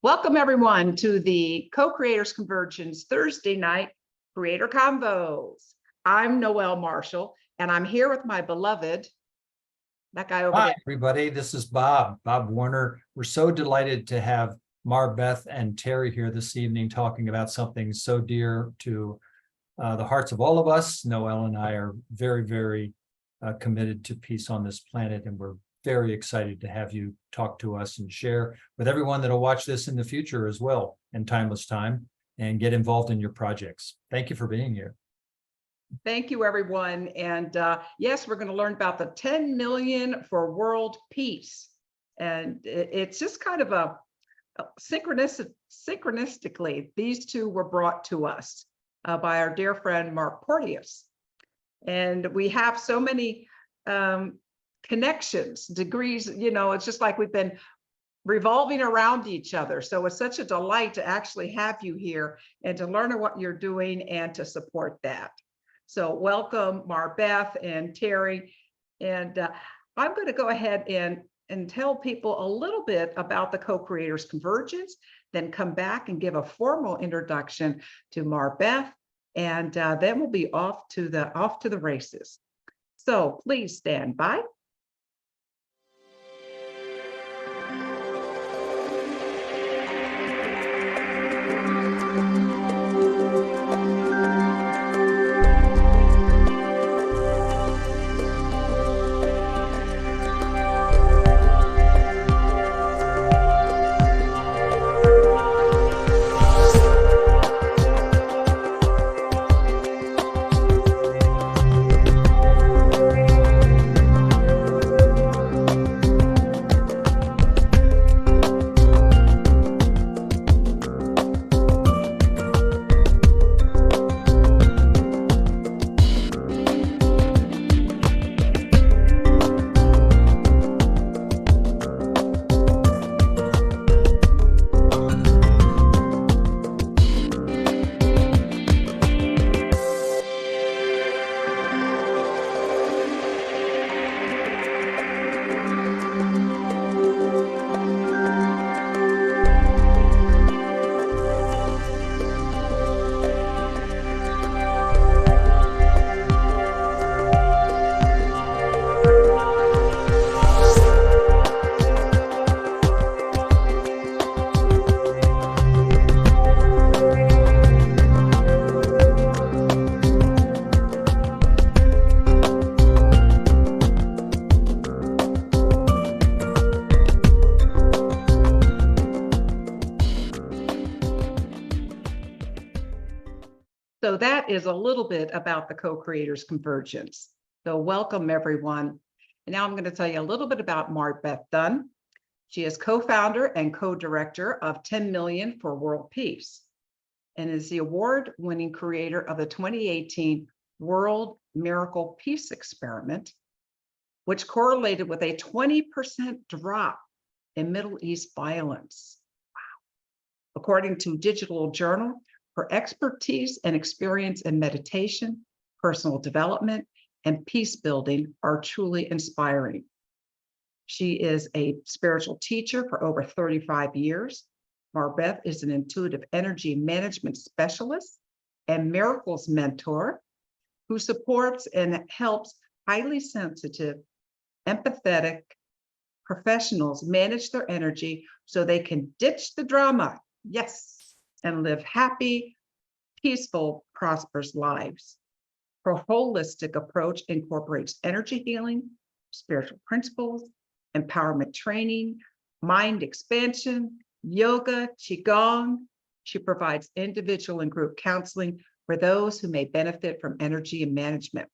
Welcome everyone to the Co-Creators Convergence Thursday night Creator Convos. I'm Noel Marshall, and I'm here with my beloved, that guy over Hi, there. everybody. This is Bob Warner. We're so delighted to have Marbeth and Teri here this evening talking about something so dear to the hearts of all of us. Noel and I are very, very committed to peace on this planet, and we're very excited to have you talk to us and share with everyone that'll watch this in the future as well, in Timeless Time, and get involved in your projects. Thank you for being here. Thank you, everyone. And yes, we're going to learn about the 10 million for world peace. And it's just kind of a synchronistically, these two were brought to us by our dear friend, Mark Porteous. And we have so many connections, degrees, it's just like we've been revolving around each other. So it's such a delight to actually have you here and to learn what you're doing and to support that. So welcome, Marbeth and Teri. And I'm going to go ahead and tell people a little bit about the Co-Creators Convergence, then come back and give a formal introduction to Marbeth, and then we'll be off to the races. So please stand by. So that is a little bit about the Co-Creators Convergence. So welcome, everyone. And now I'm going to tell you a little bit about Marbeth Dunn. She is co-founder and co-director of 10 Million for World Peace and is the award-winning creator of the 2018 World Miracle Peace Experiment, which correlated with a 20% drop in Middle East violence. Wow. According to Digital Journal, her expertise and experience in meditation, personal development, and peace building are truly inspiring. She is a spiritual teacher for over 35 years. Marbeth is an intuitive energy management specialist and miracles mentor who supports and helps highly sensitive, empathetic professionals manage their energy so they can ditch the drama. Yes. And live happy, peaceful, prosperous lives. Her holistic approach incorporates energy healing, spiritual principles, empowerment training, mind expansion, yoga, qigong. She provides individual and group counseling for those who may benefit from energy and management.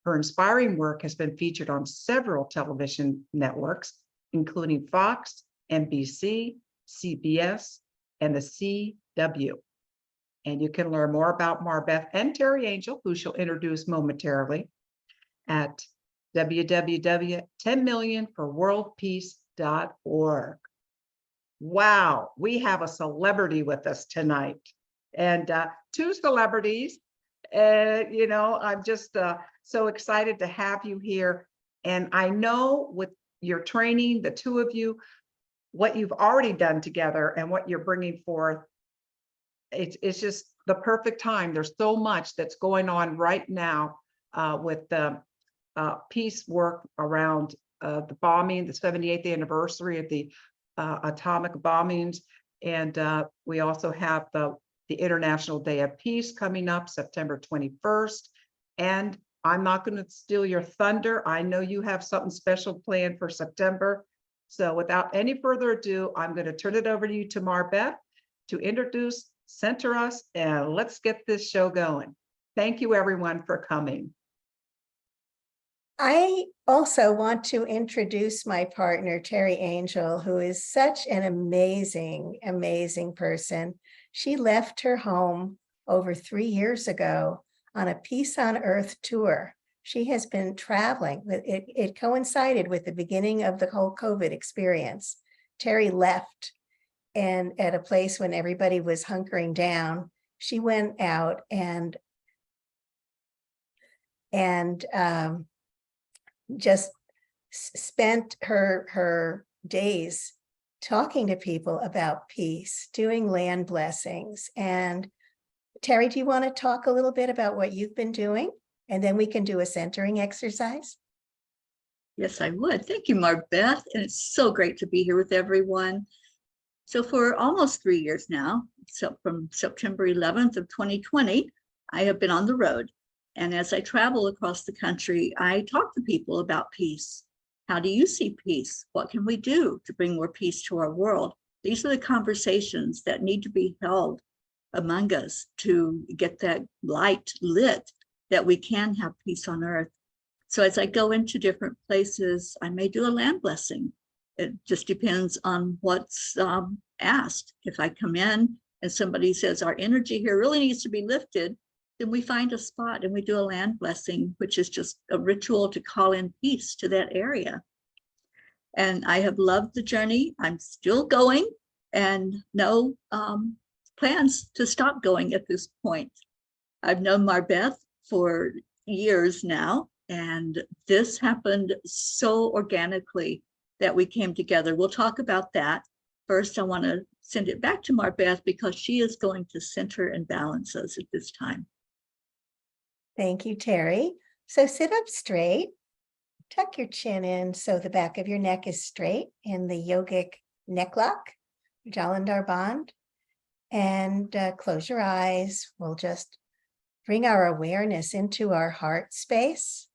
Her inspiring work has been featured on several television networks, including Fox, NBC, CBS, and the CW. And you can learn more about Marbeth and Teri Angel, who she'll introduce momentarily, at www.10millionforworldpeace.org. Wow, we have a celebrity with us tonight, and two celebrities. I'm just so excited to have you here. And I know with your training, the two of you, what you've already done together and what you're bringing forth. It's just the perfect time. There's so much that's going on right now with the peace work around the bombing, the 78th anniversary of the atomic bombings. And we also have the International Day of Peace coming up September 21st. And I'm not going to steal your thunder. I know you have something special planned for September. So without any further ado, I'm going to turn it over to you, Marbeth, to introduce, center us, and let's get this show going. Thank you, everyone, for coming. I also want to introduce my partner, Teri Angel, who is such an amazing, amazing person. She left her home over 3 years ago on a Peace on Earth tour. She has been traveling. It coincided with the beginning of the whole COVID experience. Teri left, and at a place when everybody was hunkering down, she went out and just spent her days talking to people about peace, doing land blessings. And Teri, do you want to talk a little bit about what you've been doing? And then we can do a centering exercise. Yes, I would. Thank you, Marbeth. And it's so great to be here with everyone. So for almost 3 years now, so from September 11th of 2020, I have been on the road. And as I travel across the country, I talk to people about peace. How do you see peace? What can we do to bring more peace to our world? These are the conversations that need to be held among us to get that light lit, that we can have peace on earth. So as I go into different places, I may do a land blessing. It just depends on what's asked. If I come in and somebody says our energy here really needs to be lifted, then we find a spot and we do a land blessing, which is just a ritual to call in peace to that area. And I have loved the journey. I'm still going, and no plans to stop going at this point. I've known Marbeth for years now, and this happened so organically that we came together. We'll talk about that. First, I want to send it back to Marbeth because she is going to center and balance us at this time. Thank you, Teri. So sit up straight, tuck your chin in so the back of your neck is straight in the yogic neck lock, Jalandhar Band, and close your eyes. We'll just bring our awareness into our heart space.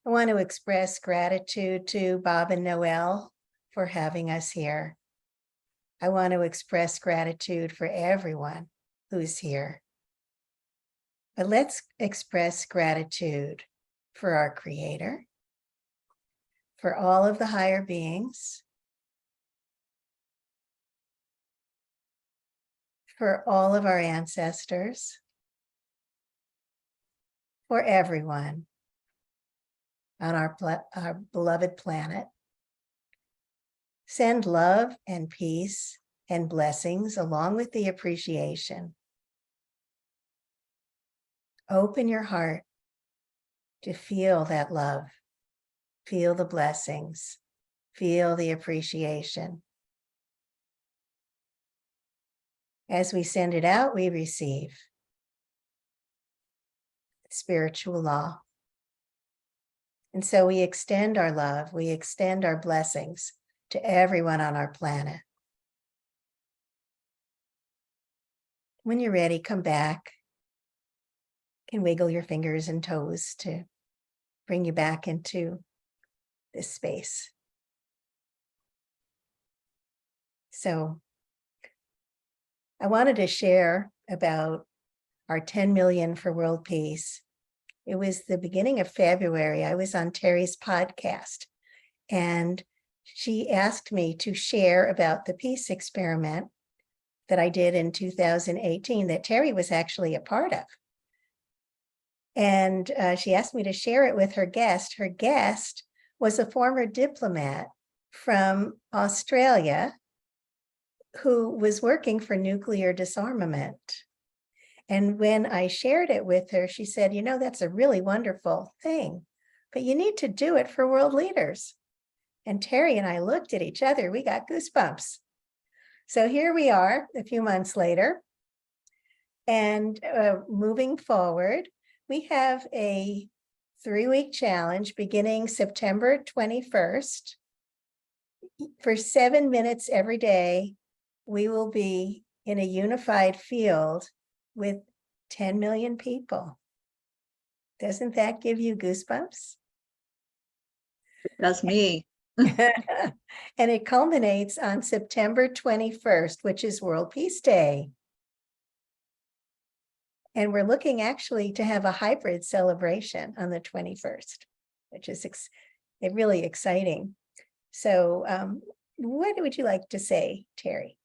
I want to express gratitude to Bob and Noel for having us here. I want to express gratitude for everyone who's here. But let's express gratitude for our Creator, for all of the higher beings, for all of our ancestors, for everyone on our beloved planet. Send love and peace and blessings along with the appreciation. Open your heart to feel that love, feel the blessings, feel the appreciation. As we send it out, we receive. Spiritual law. And so we extend our love, we extend our blessings to everyone on our planet. When you're ready, come back. You can wiggle your fingers and toes to bring you back into this space. So I wanted to share about our 10 million for world peace. It was the beginning of February. I was on Teri's podcast, and she asked me to share about the peace experiment that I did in 2018 that Teri was actually a part of. And she asked me to share it with her guest. Her guest was a former diplomat from Australia who was working for nuclear disarmament. And when I shared it with her, she said, you know, that's a really wonderful thing, but you need to do it for world leaders. And Teri and I looked at each other, we got goosebumps. So here we are a few months later. And moving forward, we have a 3-week challenge beginning September 21st. For 7 minutes every day, we will be in a unified field with 10 million people. Doesn't that give you goosebumps? That's me. And it culminates on September 21st, which is World Peace Day. And we're looking actually to have a hybrid celebration on the 21st, which is really exciting. So what would you like to say, Teri?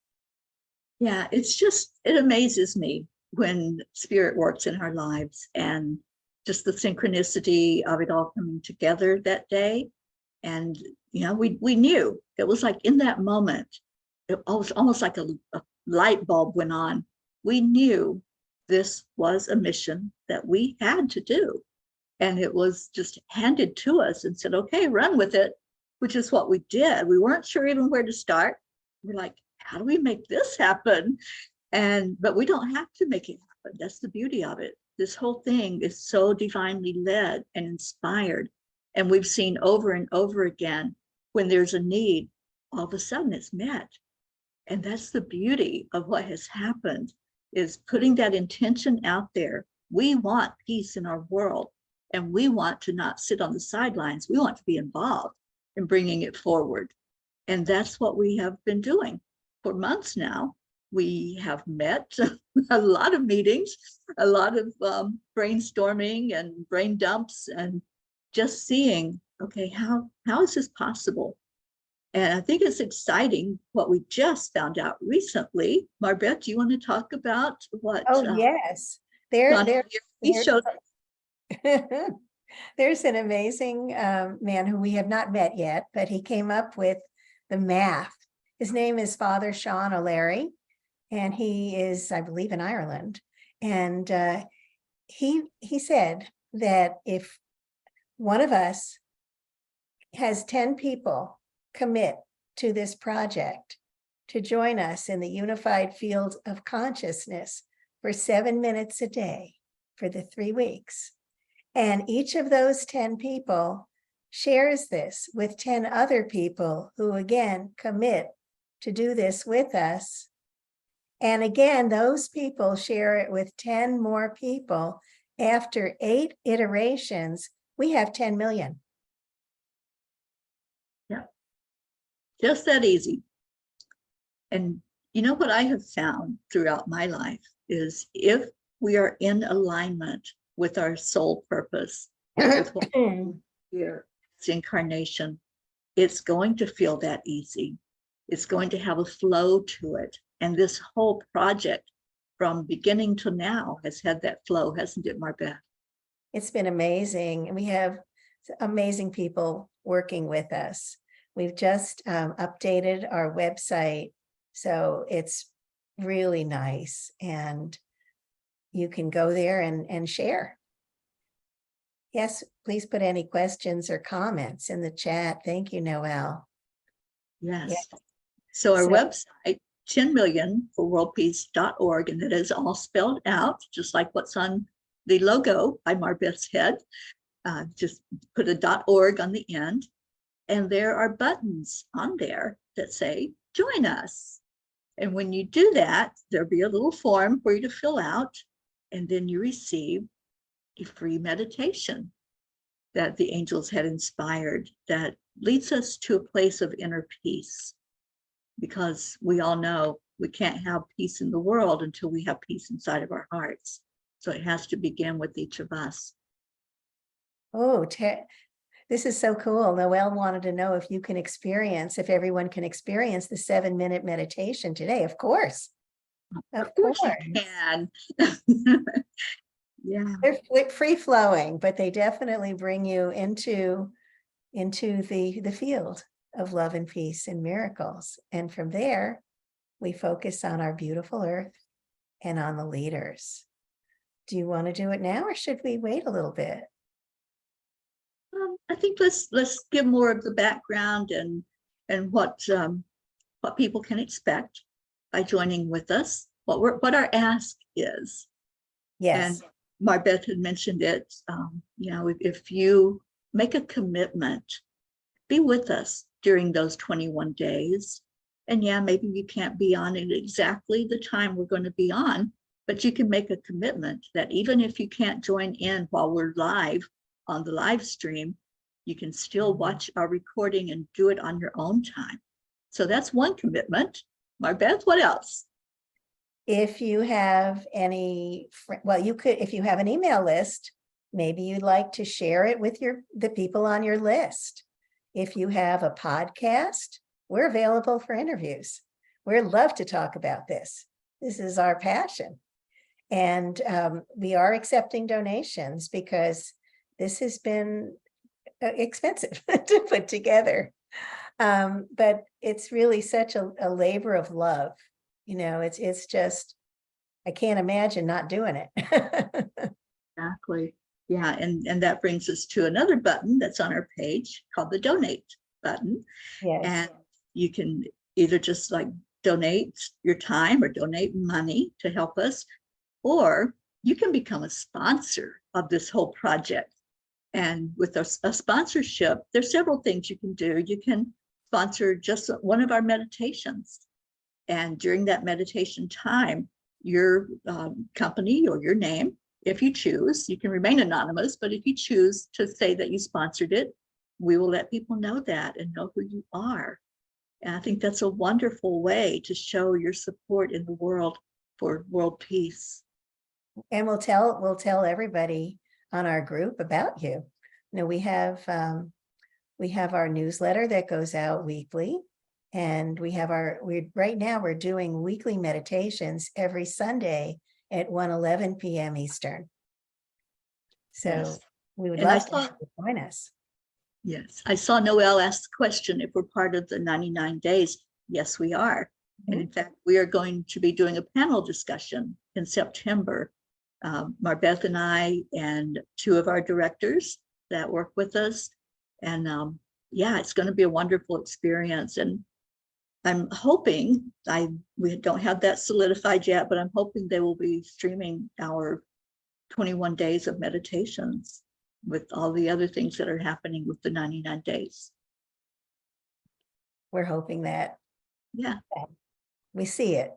Yeah, it amazes me when spirit works in our lives and just the synchronicity of it all coming together that day. And, we knew it was like in that moment, it was almost like a light bulb went on. We knew this was a mission that we had to do. And it was just handed to us and said, okay, run with it, which is what we did. We weren't sure even where to start. We're like, how do we make this happen? But we don't have to make it happen. That's the beauty of it. This whole thing is so divinely led and inspired. And we've seen over and over again, when there's a need, all of a sudden it's met. And that's the beauty of what has happened, is putting that intention out there. We want peace in our world, and we want to not sit on the sidelines. We want to be involved in bringing it forward. And that's what we have been doing for months now. We have met a lot of meetings, a lot of brainstorming and brain dumps, and just seeing, okay, how is this possible? And I think it's exciting what we just found out recently. Marbeth, do you want to talk about what? Oh, yes. There's an amazing man who we have not met yet, but he came up with the math. His name is Father Sean O'Leary, and he is, I believe, in Ireland. And he said that if one of us has 10 people commit to this project to join us in the unified field of consciousness for 7 minutes a day for the 3 weeks, and each of those 10 people shares this with 10 other people who again commit to do this with us. And again, those people share it with 10 more people. After 8 iterations, we have 10 million. Yeah, just that easy. And what I have found throughout my life is if we are in alignment with our soul purpose, with what here, it's incarnation, it's going to feel that easy. It's going to have a flow to it. And this whole project from beginning to now has had that flow, hasn't it, Marbeth? It's been amazing. And we have amazing people working with us. We've just updated our website, so it's really nice. And you can go there and share. Yes, please put any questions or comments in the chat. Thank you, Noel. Yes. Yes. So our website, 10million for worldpeace.org, and it is all spelled out, just like what's on the logo by Marbeth's head. Just put a .org on the end. And there are buttons on there that say, join us. And when you do that, there'll be a little form for you to fill out. And then you receive a free meditation that the angels had inspired that leads us to a place of inner peace. Because we all know we can't have peace in the world until we have peace inside of our hearts. So it has to begin with each of us. Oh, this is so cool. Noel wanted to know if everyone can experience the 7-minute meditation today. Of course. Of course. You can. Yeah. They're free flowing, but they definitely bring you into the field of love and peace and miracles. And from there, we focus on our beautiful earth and on the leaders. Do you want to do it now, or should we wait a little bit? I think let's give more of the background and what people can expect by joining with us. What our ask is. Yes. And Marbeth had mentioned it. You know, if you make a commitment, be with us during those 21 days. And yeah, maybe you can't be on at exactly the time we're going to be on, but you can make a commitment that even if you can't join in while we're live on the live stream, you can still watch our recording and do it on your own time. So that's one commitment. Marbeth, what else? If you have any, well, you could, if you have an email list, maybe you'd like to share it with the people on your list. If you have a podcast, we're available for interviews. We'd love to talk about this. This is our passion. And we are accepting donations because this has been expensive to put together. But it's really such a labor of love. You know, it's just, I can't imagine not doing it. Exactly. Yeah, and that brings us to another button that's on our page called the donate button. Yes. And you can either just like donate your time or donate money to help us, or you can become a sponsor of this whole project. And with a sponsorship, there's several things you can do. You can sponsor just one of our meditations. And during that meditation time, your company or your name, if you choose, you can remain anonymous, but if you choose to say that you sponsored it, we will let people know that and know who you are. And I think that's a wonderful way to show your support in the world for world peace. And we'll tell everybody on our group about you. You know, we have our newsletter that goes out weekly, and right now we're doing weekly meditations every Sunday at 1:11 p.m. Eastern. So Yes. we would And I love to have you join us. Yes, I saw Noel ask the question if we're part of the 99 days. Yes, we are. And in fact, we are going to be doing a panel discussion in September. Marbeth and I and two of our directors that work with us. And yeah, it's going to be a wonderful experience. And I'm hoping, we don't have that solidified yet, but I'm hoping they will be streaming our 21 days of meditations with all the other things that are happening with the 99 days. We're hoping that Yeah, we see it.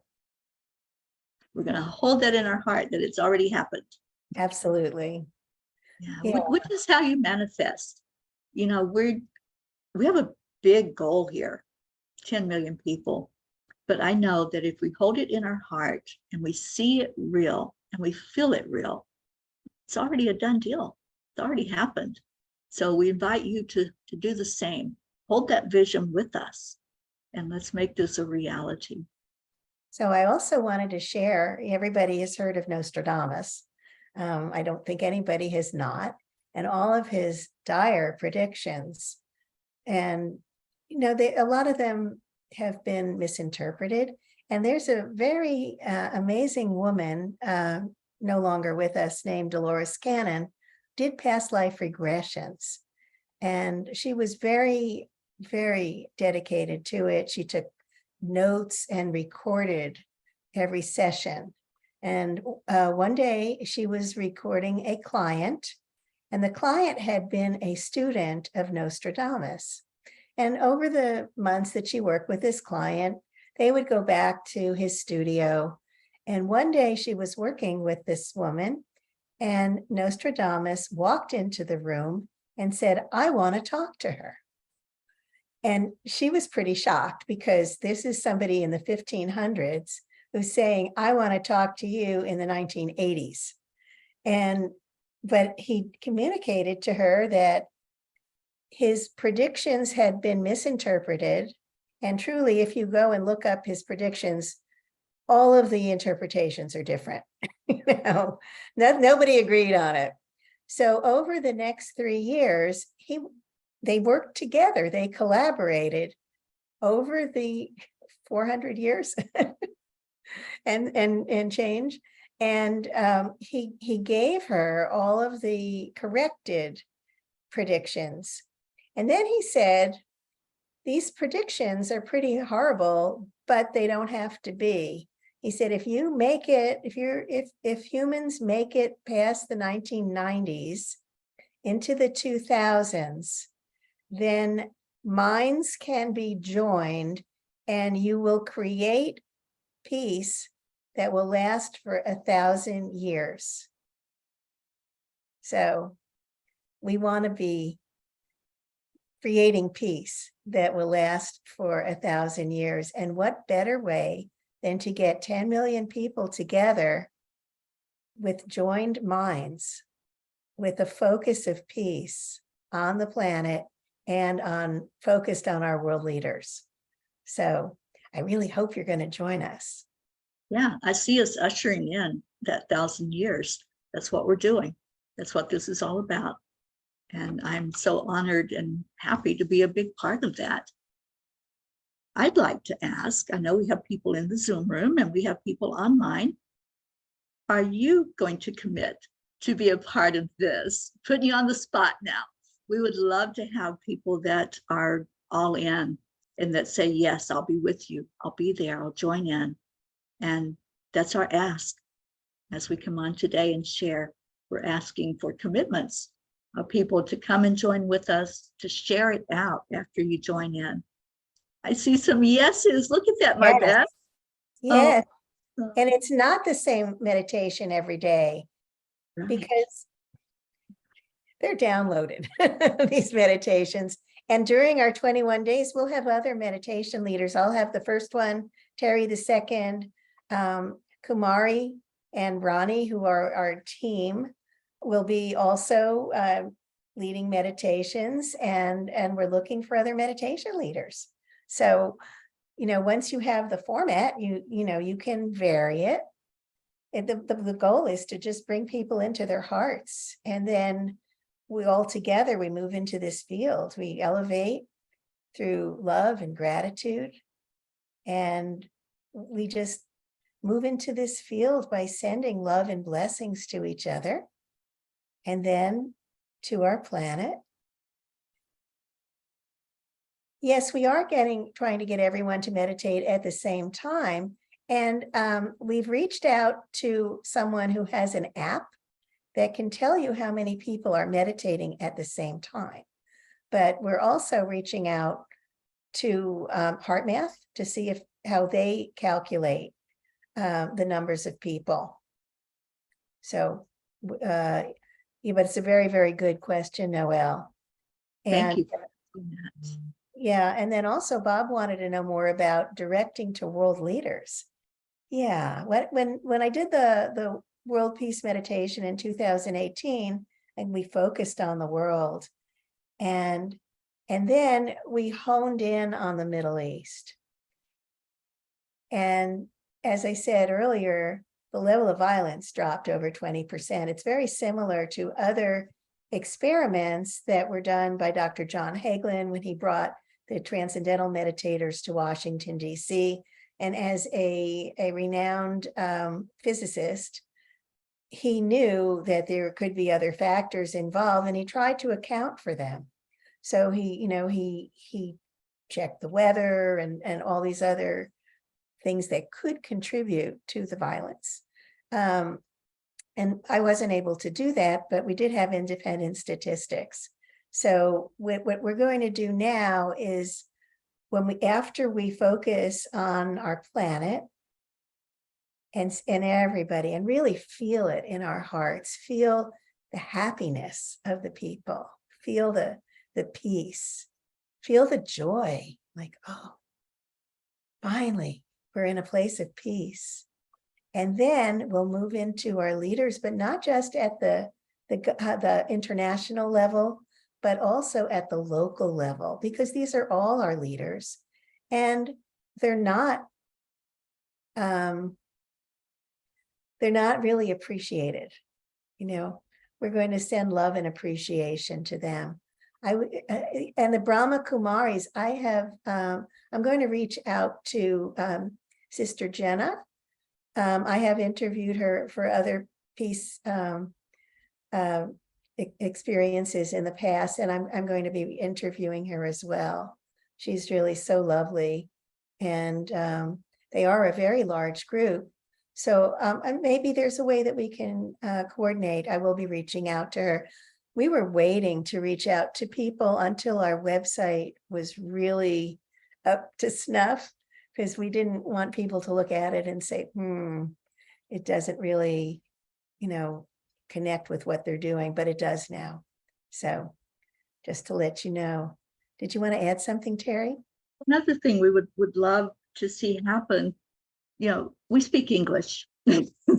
we're going to hold that in our heart that it's already happened. Absolutely. Yeah, Yeah. which is how you manifest. You know, we have a big goal here, 10 million people. But I know that if we hold it in our heart and we see it real and we feel it real, it's already a done deal. It's already happened. So we invite you to do the same. Hold that vision with us and let's make this a reality. So I also wanted to share, everybody has heard of Nostradamus. I don't think anybody has not, and all of his dire predictions. And, you know, a lot of them have been misinterpreted. And there's a very amazing woman, no longer with us, named Dolores Cannon, did past life regressions. And she was very, very dedicated to it. She took notes and recorded every session. And one day she was recording a client, and the client had been a student of Nostradamus. And over the months that she worked with this client, they would go back to his studio. And one day she was working with this woman, and Nostradamus walked into the room and said, "I want to talk to her." And she was pretty shocked, because this is somebody in the 1500s who's saying, "I want to talk to you" in the 1980s. But he communicated to her that his predictions had been misinterpreted. And truly, if you go and look up his predictions, all of the interpretations are different. You know, nobody agreed on it. So over the next 3 years, they worked together, they collaborated over the 400 years and change. And he gave her all of the corrected predictions. And then he said, these predictions are pretty horrible, but they don't have to be. He said, if you make it, if humans make it past the 1990s into the 2000s, then minds can be joined and you will create peace that will last for 1,000 years. So we want to be creating peace that will last for 1,000 years. And what better way than to get 10 million people together with joined minds, with a focus of peace on the planet and focused on our world leaders. So I really hope you're going to join us. Yeah, I see us ushering in that 1,000 years. That's what we're doing. That's what this is all about. And I'm so honored and happy to be a big part of that. I'd like to ask, I know we have people in the Zoom room and we have people online. Are you going to commit to be a part of this? Putting you on the spot now. We would love to have people that are all in and that say, yes, I'll be with you. I'll be there. I'll join in. And that's our ask. As we come on today and share, we're asking for commitments of people to come and join with us, to share it out after you join in. I see some yeses. Look at that, Marbeth. Yes. Oh. And it's not the same meditation every day, Right. because they're downloaded, these meditations. And during our 21 days, we'll have other meditation leaders. I'll have the first one, Teri the second, Kumari and Ronnie, who are our team, will be also leading meditations, and we're looking for other meditation leaders. So, once you have the format, you can vary it. The goal is to just bring people into their hearts, and then we all together, we move into this field. We elevate through love and gratitude, and we just move into this field by sending love and blessings to each other, and then to our planet. Yes, we are trying to get everyone to meditate at the same time. And we've reached out to someone who has an app that can tell you how many people are meditating at the same time. But we're also reaching out to HeartMath to see how they calculate the numbers of people. So, but it's a very, very good question, Noel. Thank you for that. Yeah, and then also Bob wanted to know more about directing to world leaders. Yeah, when I did the World Peace Meditation in 2018, and we focused on the world, and then we honed in on the Middle East. And as I said earlier, the level of violence dropped over 20%. It's very similar to other experiments that were done by Dr. John Hagelin when he brought the transcendental meditators to Washington, D.C. And as a renowned physicist, he knew that there could be other factors involved, and he tried to account for them. So he checked the weather and all these other things that could contribute to the violence. And I wasn't able to do that, but we did have independent statistics. So what we're going to do now is after we focus on our planet and everybody, and really feel it in our hearts, feel the happiness of the people, feel the peace, feel the joy, like, oh, finally, we're in a place of peace. And then we'll move into our leaders, but not just at the international level, but also at the local level, because these are all our leaders, and they're not really appreciated. We're going to send love and appreciation to them. And the Brahma Kumaris, I'm going to reach out to Sister Jenna. I have interviewed her for other peace experiences in the past, and I'm going to be interviewing her as well. She's really so lovely, and they are a very large group. So and maybe there's a way that we can coordinate. I will be reaching out to her. We were waiting to reach out to people until our website was really up to snuff, because we didn't want people to look at it and say, it doesn't really, connect with what they're doing, but it does now. So just to let you know. Did you want to add something, Teri? Another thing we would love to see happen, we speak English.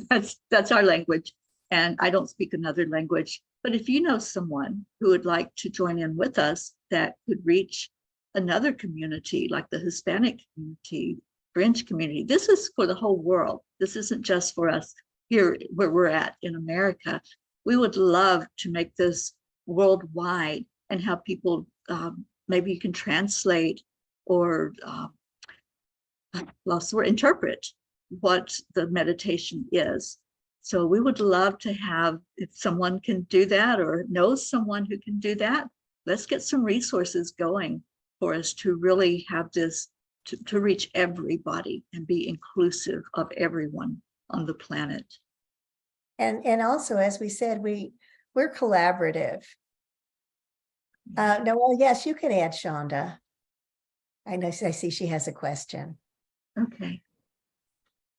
That's our language. And I don't speak another language. But if you know someone who would like to join in with us that could reach another community, like the Hispanic community, French community, this is for the whole world. This isn't just for us here where we're at in America. We would love to make this worldwide and have people, maybe you can translate or interpret what the meditation is. So we would love to have, if someone can do that or knows someone who can do that, let's get some resources going for us to really have this, to reach everybody and be inclusive of everyone on the planet. And also, as we said, we're collaborative. Noel, yes, you can add Shonda. I see she has a question. Okay.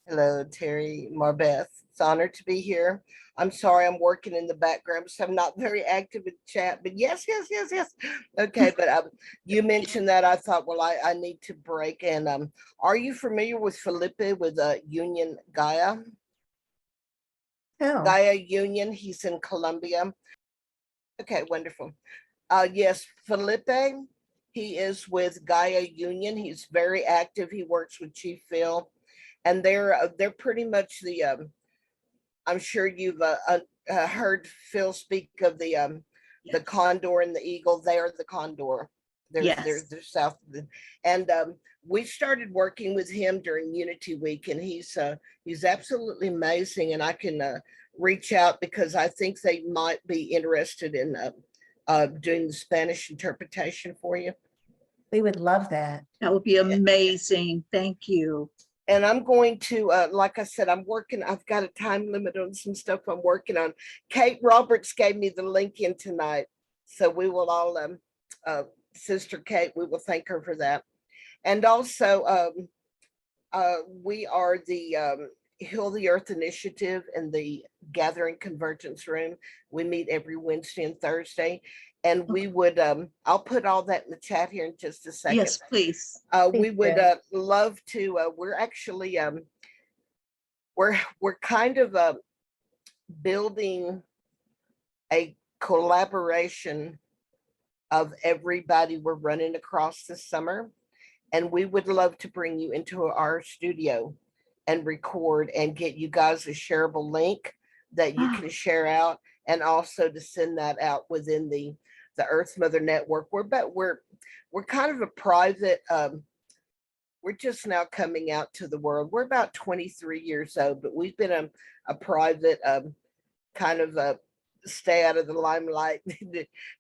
Hello, Teri, Marbeth. It's an honor to be here. I'm sorry I'm working in the background, so I'm not very active in chat, but yes. Okay, but you mentioned that. I thought, well, I need to break. And are you familiar with Felipe with Union Gaia? Oh, Gaia Union, he's in Colombia. Okay, wonderful. Yes, Felipe, he is with Gaia Union. He's very active. He works with Chief Phil. And they're pretty much the I'm sure you've heard Phil speak of the Yes. condor and the eagle. They are the condor. They're south of the, and we started working with him during Unity Week, and he's absolutely amazing. And I can reach out because I think they might be interested in doing the Spanish interpretation for you. we would love that. That would be amazing. Thank you. And I'm going to, like I said, I've got a time limit on some stuff I'm working on. Kate Roberts gave me the link in tonight. So we will all, Sister Kate, we will thank her for that. And also, we are the Heal the Earth Initiative in the Gathering Convergence Room. We meet every Wednesday and Thursday. And we would, I'll put all that in the chat here in just a second. Yes, please. We would love to, we're actually, we're kind of building a collaboration of everybody we're running across this summer. And we would love to bring you into our studio and record and get you guys a shareable link that you can share out, and also to send that out within the Earth Mother Network. We're kind of a private, we're just now coming out to the world. We're about 23 years old, but we've been a private kind of stay out of the limelight.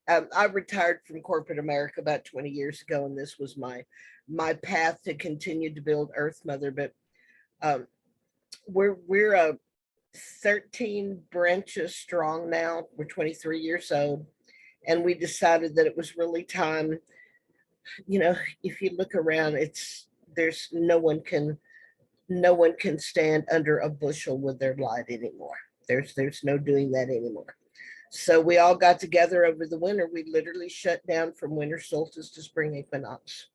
I retired from corporate America about 20 years ago, and this was my path to continue to build Earth Mother. But we're 13 branches strong now. We're 23 years old. And we decided that it was really time, if you look around, there's no one can stand under a bushel with their light anymore. There's no doing that anymore. So we all got together over the winter. We literally shut down from winter solstice to spring equinox.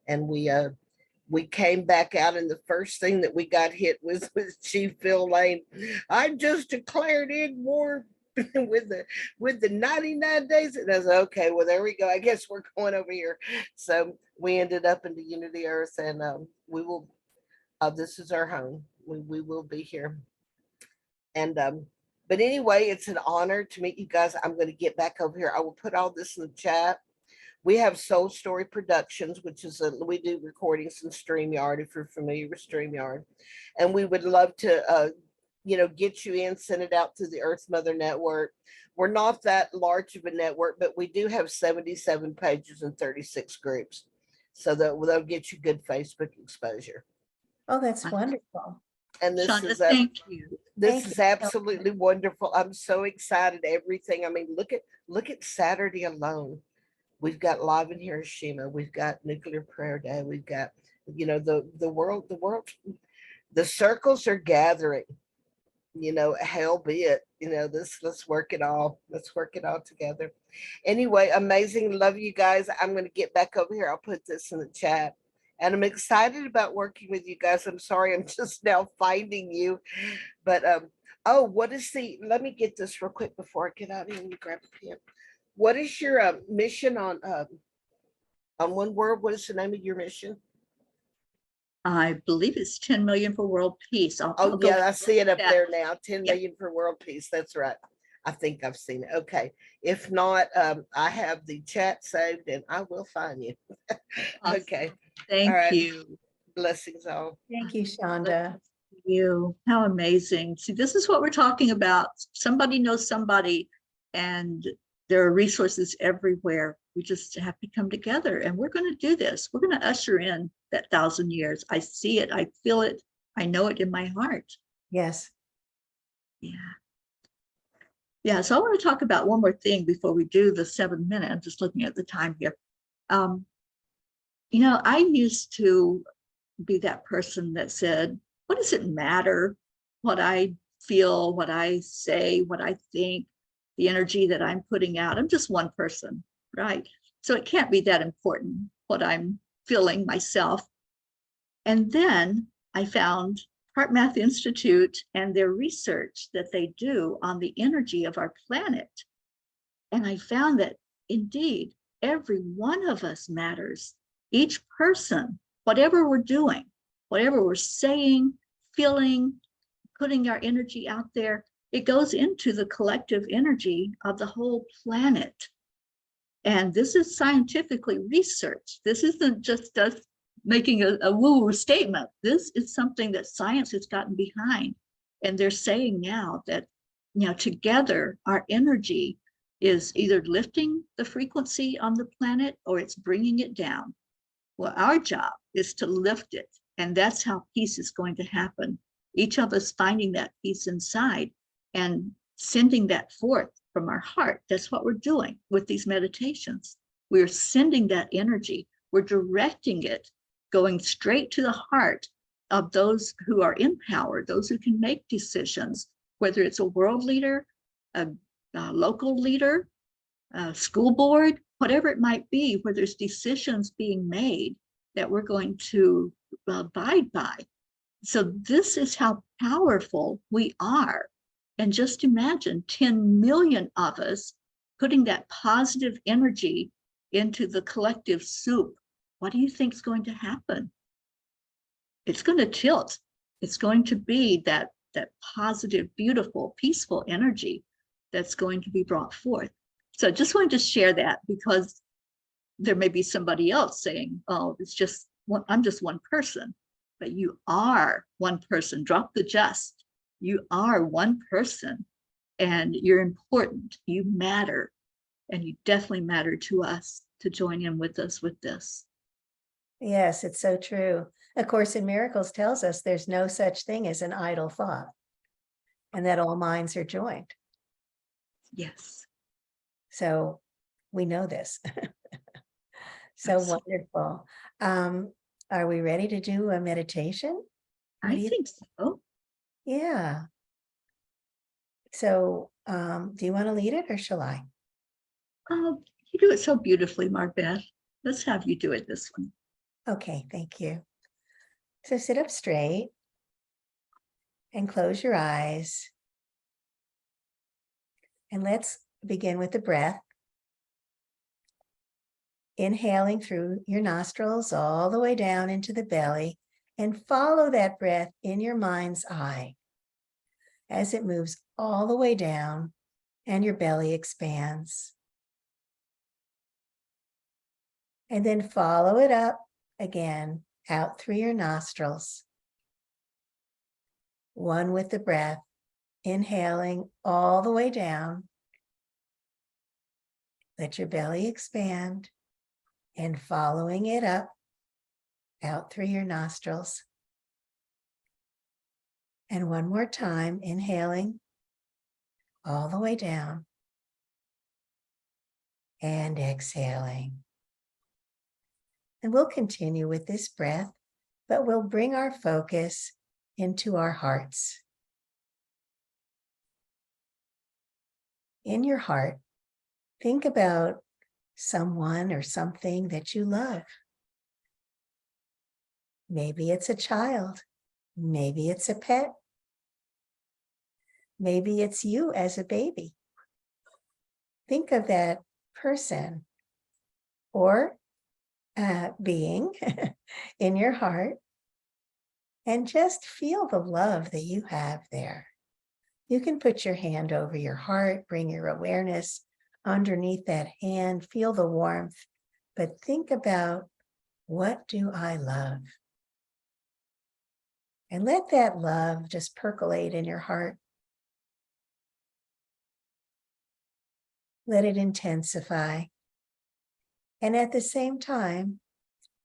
And we came back out, and the first thing that we got hit with was Chief Phil Lane. I just declared in war with the 99 days. And I was like, okay, well, there we go. I guess we're going over here. So we ended up in the Unity Earth, and we will, this is our home. We will be here. And but anyway, it's an honor to meet you guys. I'm going to get back over here. I will put all this in the chat. We have Soul Story Productions, which is we do recordings in StreamYard, if you're familiar with StreamYard. And we would love to get you in, send it out through the Earth Mother Network. We're not that large of a network, but we do have 77 pages and 36 groups. So they'll get you good Facebook exposure. Oh, that's Wonderful. wonderful. And this Shonda, is thank you. this Thank is you. absolutely wonderful. I'm so excited. Everything. I mean, look at Saturday alone. We've got Live in Hiroshima. We've got Nuclear Prayer Day. We've got, the world, the circles are gathering. Hell be it. Let's work it all. Let's work it all together. Anyway, amazing. Love you guys. I'm going to get back over here. I'll put this in the chat. And I'm excited about working with you guys. I'm sorry, I'm just now finding you. But oh, let me get this real quick before I get out of here and grab a pen. What is your mission on One World? What is the name of your mission? I believe it's 10 million for world peace. I'll Oh, go yeah, I see it up that. there now. 10 Yeah. million for world peace. That's right. I think I've seen it. Okay. If not, I have the chat saved and I will find you. Awesome. Okay. Thank All right. you. Blessings all. Thank you, Shonda. You. How amazing. See, this is what we're talking about. Somebody knows somebody, and there are resources everywhere. We just have to come together, and we're going to do this. We're going to usher in that 1,000 years. I see it. I feel it. I know it in my heart. Yes. Yeah. Yeah. So I want to talk about one more thing before we do the 7 minute. I'm just looking at the time here. I used to be that person that said, what does it matter what I feel, what I say, what I think, the energy that I'm putting out? I'm just one person, right? So it can't be that important what I'm feeling myself. And then I found HeartMath Institute and their research that they do on the energy of our planet. And I found that indeed, every one of us matters. Each person, whatever we're doing, whatever we're saying, feeling, putting our energy out there, it goes into the collective energy of the whole planet. And this is scientifically researched. This isn't just us making a woo-woo statement. This is something that science has gotten behind. And they're saying now that, together our energy is either lifting the frequency on the planet or it's bringing it down. Well, our job is to lift it. And that's how peace is going to happen. Each of us finding that peace inside and sending that forth from our heart. That's what we're doing with these meditations. We're sending that energy. We're directing it, going straight to the heart of those who are in power, those who can make decisions, whether it's a world leader, a local leader, a school board, whatever it might be, where there's decisions being made that we're going to abide by. So this is how powerful we are. And just imagine 10 million of us putting that positive energy into the collective soup. What do you think is going to happen? It's going to tilt. It's going to be that positive, beautiful, peaceful energy that's going to be brought forth. So I just wanted to share that because there may be somebody else saying, oh, I'm just one person, but you are one person. Drop the just. You are one person and you're important. You matter. And you definitely matter to us to join in with us with this. Yes, it's so true. A Course in Miracles tells us there's no such thing as an idle thought and that all minds are joined. Yes. So we know this. So Absolutely. wonderful. Are we ready to do a meditation? I think so. Yeah. So do you want to lead it or shall I? You do it so beautifully, Marbeth. Let's have you do it this one. Okay, thank you. So sit up straight and close your eyes. And let's begin with the breath. Inhaling through your nostrils all the way down into the belly and follow that breath in your mind's eye as it moves all the way down and your belly expands. And then follow it up again out through your nostrils. One with the breath. Inhaling all the way down. Let your belly expand and following it up, out through your nostrils. And one more time, inhaling all the way down and exhaling. And we'll continue with this breath, but we'll bring our focus into our hearts. In your heart, think about someone or something that you love. Maybe it's a child. Maybe it's a pet. Maybe it's you as a baby. Think of that person or being in your heart and just feel the love that you have there. You can put your hand over your heart, bring your awareness underneath that hand, feel the warmth, but think about, what do I love? And let that love just percolate in your heart. Let it intensify. And at the same time,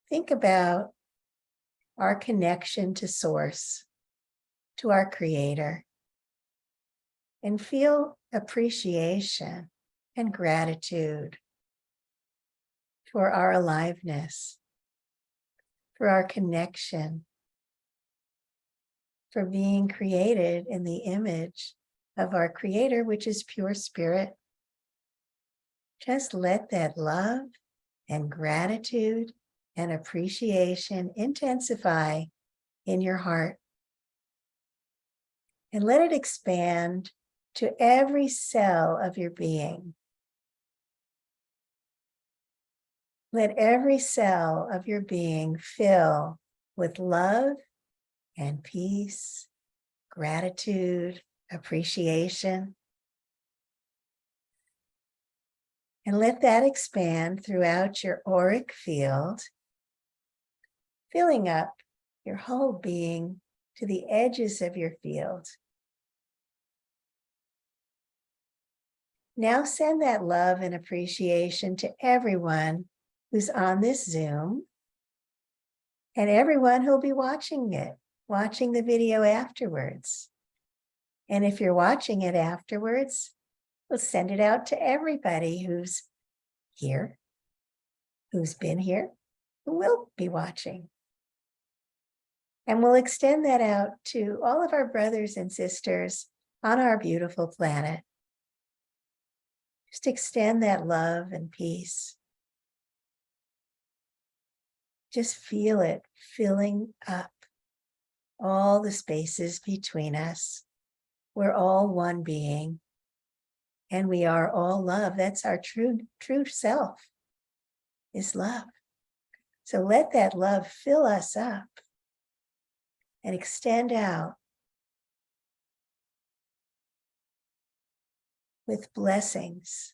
think about our connection to Source, to our Creator, and feel appreciation and gratitude for our aliveness, for our connection, for being created in the image of our Creator, which is pure spirit. Just let that love and gratitude and appreciation intensify in your heart. And let it expand to every cell of your being. Let every cell of your being fill with love and peace, gratitude, appreciation. And let that expand throughout your auric field, filling up your whole being to the edges of your field. Now send that love and appreciation to everyone who's on this Zoom and everyone who'll be watching it, watching the video afterwards. And if you're watching it afterwards, we'll send it out to everybody who's here, who's been here, who will be watching. And we'll extend that out to all of our brothers and sisters on our beautiful planet. Just extend that love and peace. Just feel it filling up all the spaces between us. We're all one being, and we are all love. That's our true self, is love. So let that love fill us up and extend out with blessings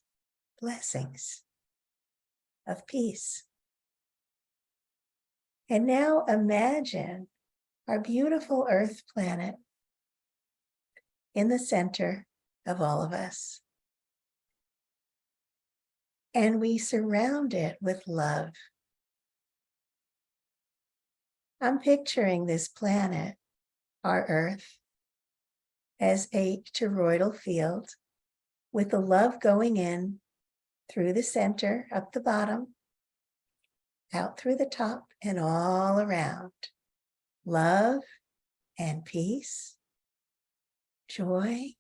of peace. And now imagine our beautiful Earth planet in the center of all of us. And we surround it with love. I'm picturing this planet, our Earth, as a toroidal field with the love going in through the center, up the bottom, out through the top, and all around. Love and peace, joy.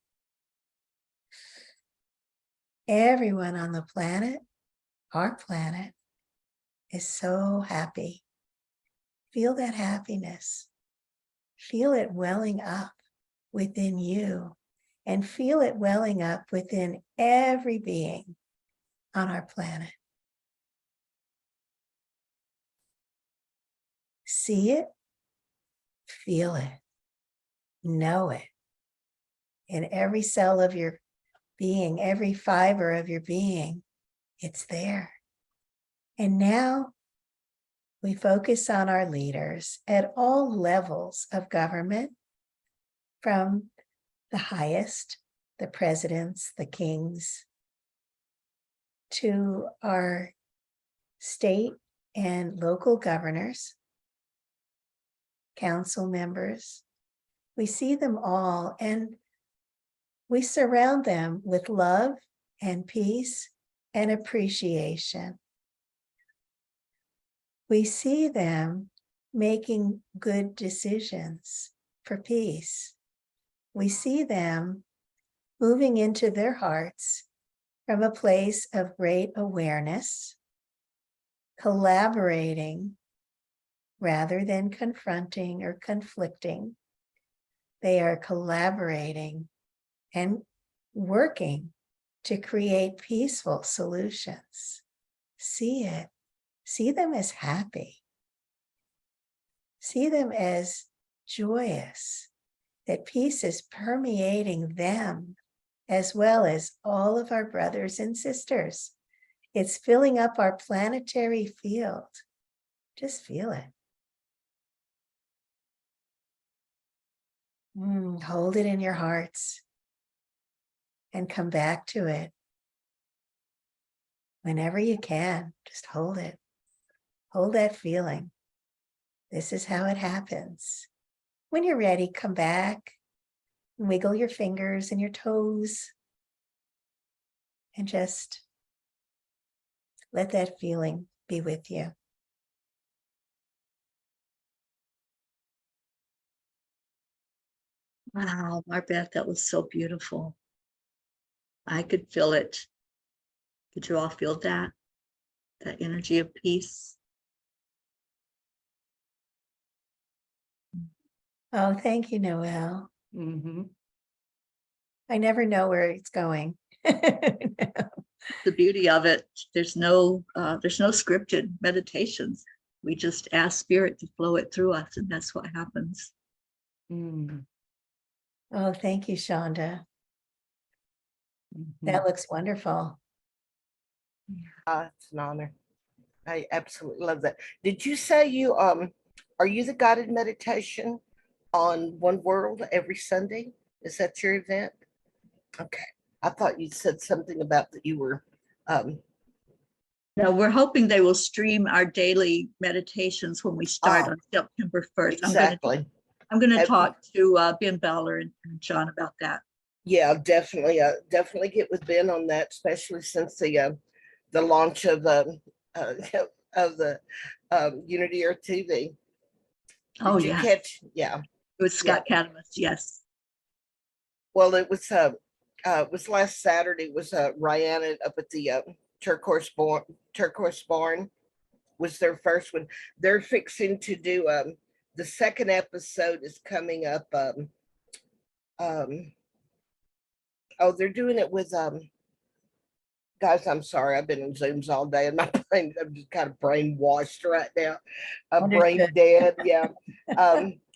Everyone on the planet, our planet, is so happy. Feel that happiness. Feel it welling up within you, and feel it welling up within every being on our planet. See it, feel it, know it. In every cell of your being, every fiber of your being, it's there. And now we focus on our leaders at all levels of government, from the highest, the presidents, the kings, to our state and local governors, council members. We see them all and we surround them with love and peace and appreciation. We see them making good decisions for peace. We see them moving into their hearts from a place of great awareness, collaborating rather than confronting or conflicting. They are collaborating and working to create peaceful solutions. See it. See them as happy. See them as joyous, that peace is permeating them as well as all of our brothers and sisters. It's filling up our planetary field. Just feel it. Hold it in your hearts and come back to it. Whenever you can, just hold it. Hold that feeling. This is how it happens. When you're ready, come back, wiggle your fingers and your toes, and just let that feeling be with you. Wow, Marbeth, that was so beautiful. I could feel it. Did you all feel that? That energy of peace? Oh, thank you, Noel. Mhm. I never know where it's going. The beauty of it, there's no scripted meditations. We just ask spirit to flow it through us, and that's what happens. Mm. Oh, thank you, Shonda. Mhm. That looks wonderful. It's an honor. I absolutely love that. Did you say you are you the guided meditation on One World every Sunday? Is that your event? Okay. I thought you said something about that you were Now, we're hoping they will stream our daily meditations when we start on September 1st. exactly. I'm going to Have- talk to Ben Beller and John about that. Yeah, definitely. Definitely get with Ben on that, especially since the launch of uh, of the Unity Earth TV. Oh, Did you yeah. catch? Yeah. It was Scott Cadamus. Yes. Well, it was last Saturday. Was Rihanna up at the Turquoise Barn was their first one. They're fixing to do the second episode is coming up. Oh, they're doing it with guys, I'm sorry, I've been in Zooms all day and my brain, I'm just kind of brainwashed right now. Brain Understood. dead, yeah.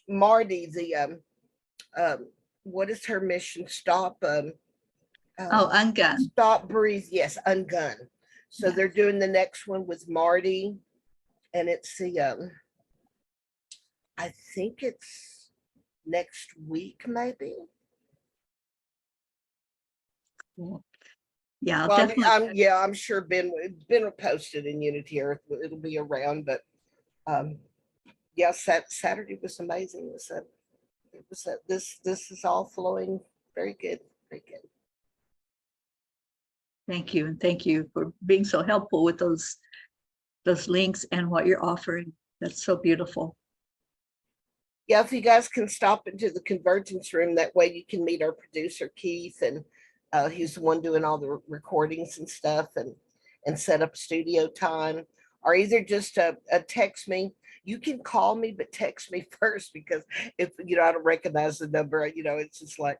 Marty, the what is her mission? Oh, Ungun. Stop, breathe, yes, Ungun. So Yes. they're doing the next one with Marty, and it's the I think it's next week, maybe. Cool. Yeah, Well, definitely. I'm sure Ben will post it in Unity Earth. It'll be around, but yes, that Saturday was amazing. This is all flowing very good, very good. Thank you. And thank you for being so helpful with those links and what you're offering. That's so beautiful. Yeah, if you guys can stop into the convergence room, that way you can meet our producer Keith, and he's the one doing all the recordings and stuff, and set up studio time, or either just text me. You can call me, but text me first, because if I don't recognize the number, it's just like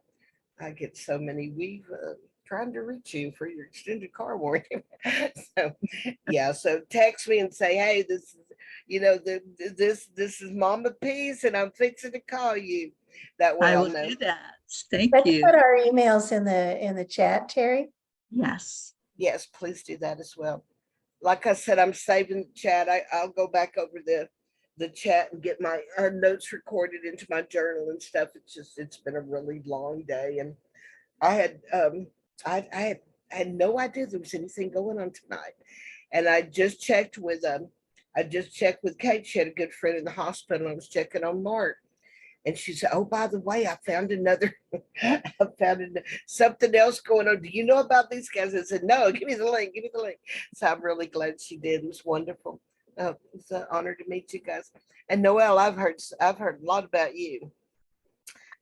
I get so many. We've trying to reach you for your extended car warranty. So yeah, so text me and say, hey, this is this is Mama Peace, and I'm fixing to call you. That way I I'll will know. do that. Thank Let's you. put our emails in the chat, Teri. Yes. Yes, please do that as well. Like I said, I'm saving the chat. I'll go back over the chat and get my notes recorded into my journal and stuff. It's been a really long day, and I had I had no idea there was anything going on tonight. And I just checked with Kate. She had a good friend in the hospital. I was checking on Mark. And she said, "Oh, by the way, I found something else going on. Do you know about these guys?" I said, "No, give me the link. Give me the link." So I'm really glad she did. It was wonderful. It's an honor to meet you guys. And Noel, I've heard a lot about you.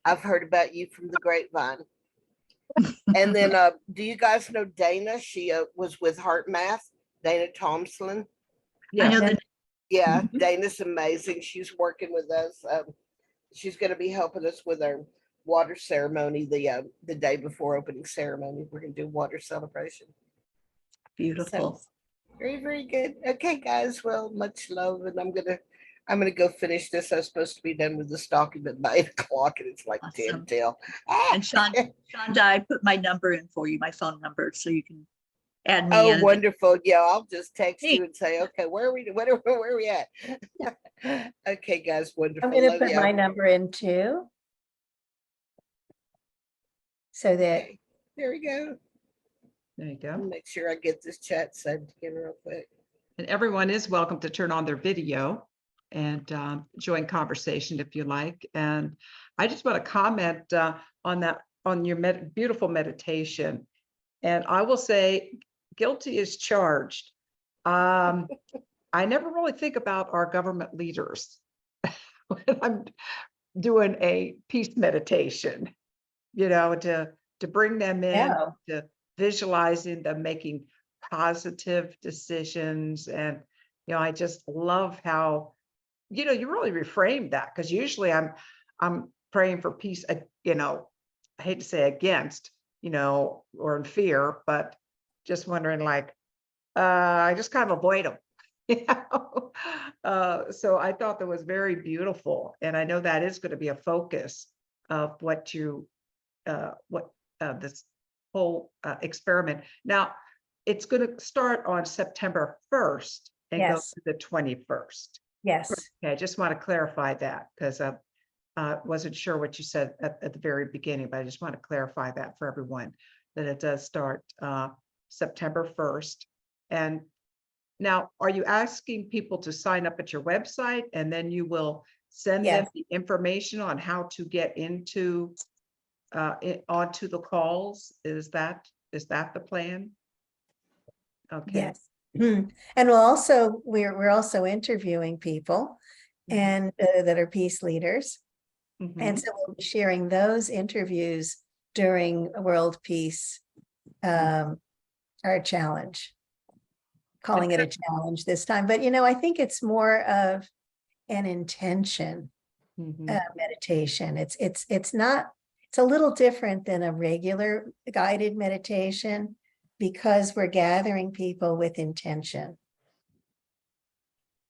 I've heard about you from the grapevine. And then, do you guys know Dana? She was with Heart Math, Dana Thompson. I know Yeah, that. Yeah, Mhm. Dana's amazing. She's working with us. She's going to be helping us with our water ceremony the day before opening ceremony. We're going to do water celebration. Beautiful. Very, very good. Okay, guys. Well, much love, and I'm gonna go finish this. I was supposed to be done with this document by 8 o'clock, and it's like 10 Awesome. till. And Shonda, I put my number in for you, my phone number, so you can add me Oh, in. wonderful. Yeah, I'll just text Hey. you and say, okay, where are we at? Okay, guys, wonderful. I'm going to Love put y'all. my number in too. So that, Okay, there we go. There you I'll go. make sure I get this chat saved again real quick. And everyone is welcome to turn on their video and join conversation if you like. And I just want to comment on your beautiful meditation. And I will say, guilty is charged. I never really think about our government leaders when I'm doing a peace meditation, to bring them in, yeah, to visualizing them making positive decisions. And, I just love how, you really reframe that, because usually I'm praying for peace, I hate to say against, or in fear, but just wondering like, I just kind of avoid them. So I thought that was very beautiful. And I know that is going to be a focus of what this whole experiment. Now, it's going to start on September 1st and go Yes. to the 21st. yes. Okay, I just want to clarify that because I wasn't sure what you said at the very beginning, but I just want to clarify that for everyone, that it does start September 1st. And now, are you asking people to sign up at your website and then you will send them Yes. the information on how to get into onto the calls? Is that the plan? Okay. Yes. And we're also interviewing people and that are peace leaders. Mhm. And so we'll be sharing those interviews during World Peace, our challenge, calling it a challenge this time. But, I think it's more of an intention Mhm. meditation. It's a little different than a regular guided meditation because we're gathering people with intention.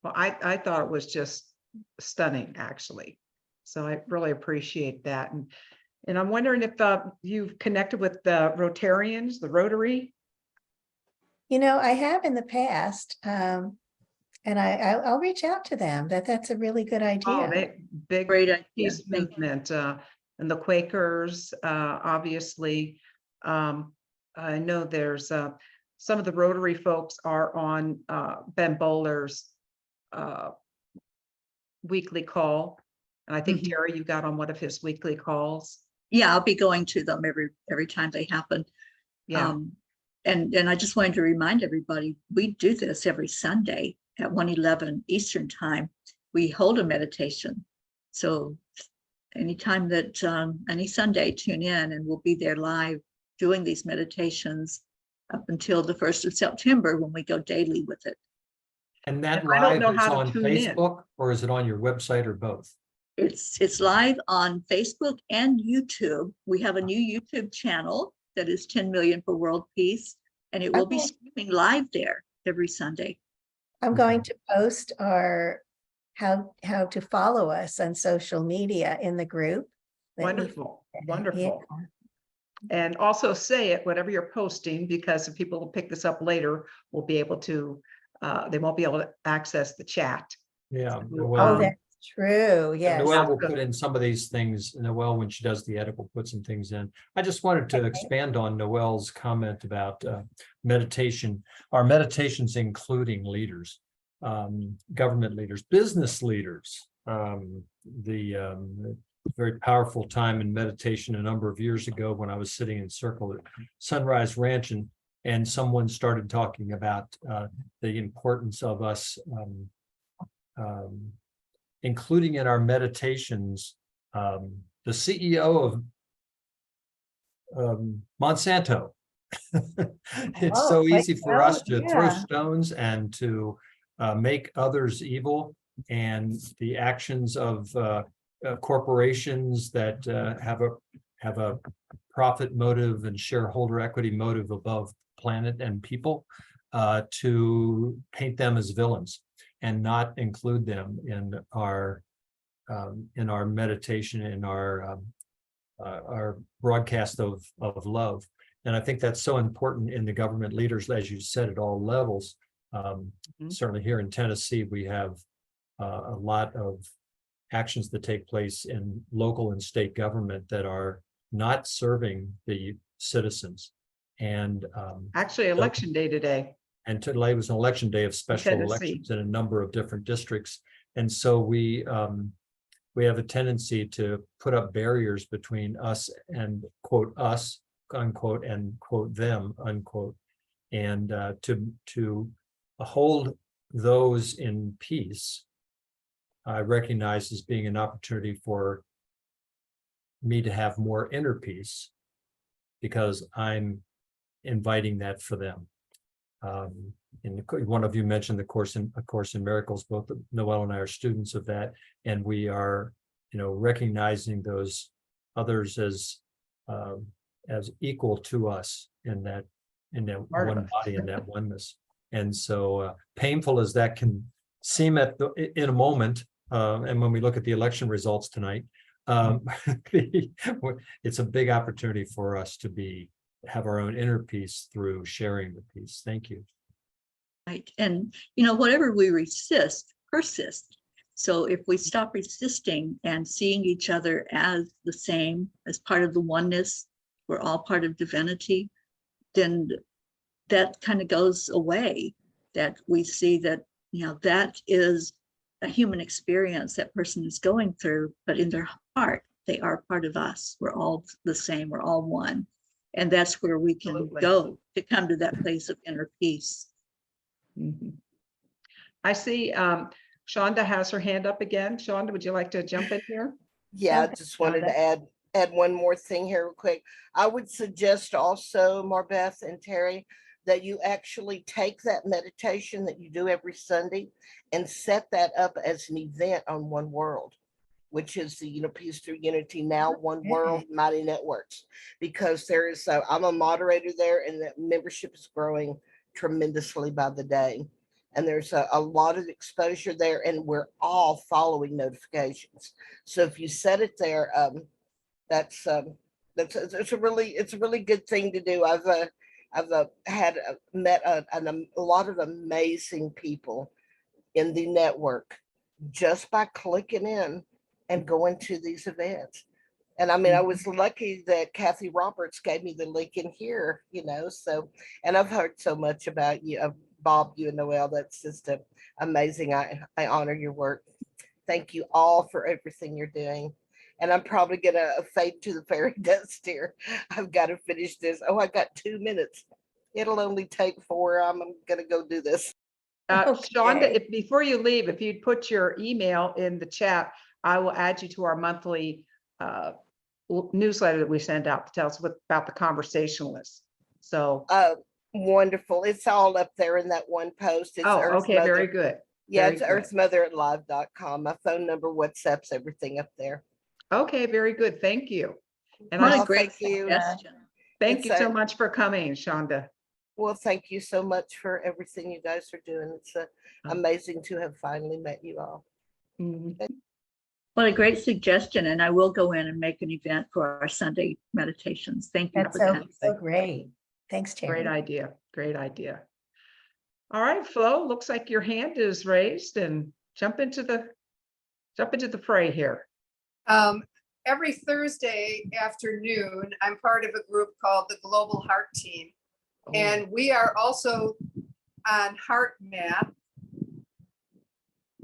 Well, I thought it was just stunning, actually. So I really appreciate that. And I'm wondering if you've connected with the Rotarians, the Rotary. I have in the past, and I'll reach out to them. That's a really good Oh, idea. big Great idea. peace Thank you. movement, and the Quakers, obviously. I know there's some of the Rotary folks are on Ben Bowler's weekly call. And I think, Mhm. Teri, you got on one of his weekly calls. Yeah, I'll be going to them every time they happen. Yeah. And I just wanted to remind everybody, we do this every Sunday at 1:11 Eastern time. We hold a meditation. So anytime that any Sunday, tune in and we'll be there live doing these meditations up until the 1st of September when we go daily with it. And that I don't live know is how to on tune in. Facebook, or is it on your website, or both? It's live on Facebook and YouTube. We have a new YouTube channel that is 10 million for world peace, and it will be Okay. streaming live there every Sunday. I'm going to post our how to follow us on social media in the group. that we- Wonderful, Yeah. wonderful. And also say it, whatever you're posting, because if people will pick this up later, we'll be able to, they won't be able to access the chat. Yeah. So, Noel, Oh, that's true. Yes. Noel will put in some of these things. Noel, when she does the edit, will put some things in. I just wanted to expand on Noel's comment about meditation. Our meditations including leaders, government leaders, business leaders. The very powerful time in meditation a number of years ago when I was sitting in circle at Sunrise Ranch, and someone started talking about the importance of us including in our meditations, the CEO of Monsanto. It's so easy for us to throw stones and to make others evil, and the actions of corporations that have a profit motive and shareholder equity motive above planet and people, to paint them as villains and not include them in our meditation, in our broadcast of love. And I think that's so important in the government leaders, as you said, at all levels. Certainly here in Tennessee, we have a lot of actions that take place in local and state government that are not serving the citizens. And Actually, election day today. and today was an election day of special Tennessee. elections in a number of different districts. And so we have a tendency to put up barriers between us and quote us, unquote, and quote them, unquote. And to hold those in peace, I recognize as being an opportunity for me to have more inner peace, because I'm inviting that for them. And one of you mentioned the Course in Miracles. Both Noel and I are students of that, and we are, recognizing those others as equal to us in that one body, in that oneness. And so painful as that can seem in a moment, and when we look at the election results tonight, it's a big opportunity for us to have our own inner peace through sharing the peace. Thank you. Right. And, whatever we resist, persists. So if we stop resisting and seeing each other as the same, as part of the oneness, we're all part of divinity, then that kind of goes away. That we see that, that is a human experience that person is going through, but in their heart, they are part of us. We're all the same. We're all one. And that's where we can Absolutely. go to come to that place of inner peace. I see Shonda has her hand up again. Shonda, would you like to jump in here? Yeah, I Okay, just wanted Shonda. to add one more thing here real quick. I would suggest also, Marbeth and Teri, that you actually take that meditation that you do every Sunday and set that up as an event on One World, which is the Peace Through Unity Now One World Mighty Networks, because I'm a moderator there, and that membership is growing tremendously by the day. And there's a lot of exposure there, and we're all following notifications. So if you set it there, it's a really good thing to do. I've met a lot of amazing people in the network just by clicking in and going to these events. And I mean, I was lucky that Kathy Roberts gave me the link in here, so, and I've heard so much about you, Bob, you and Noel. That's just amazing. I honor your work. Thank you all for everything you're doing. And I'm probably going to fade to the fairy dust here. I've got to finish this. Oh, I got 2 minutes. It'll only take 4. I'm going to go do this. Shonda, before you leave, if you'd put your email in the chat, I will add you to our monthly newsletter that we send out to tell us about the conversationalists. So wonderful. It's all up there in that one post. It's okay, very good. Yeah, very it's good. earthmother@live.com. My phone number, WhatsApp's everything up there. Okay, very good. Thank you. And What I a great thank you. suggestion. thank you so much for coming, Shonda. Well, thank you so much for everything you guys are doing. It's amazing to have finally met you all. What a great suggestion. And I will go in and make an event for our Sunday meditations. Thank you That's for that. so great. Thanks, Teri. Great idea. Great idea. All right, Flo, looks like your hand is raised, and jump into the fray here. Every Thursday afternoon, I'm part of a group called the Global Heart Team. And we are also on Heart Map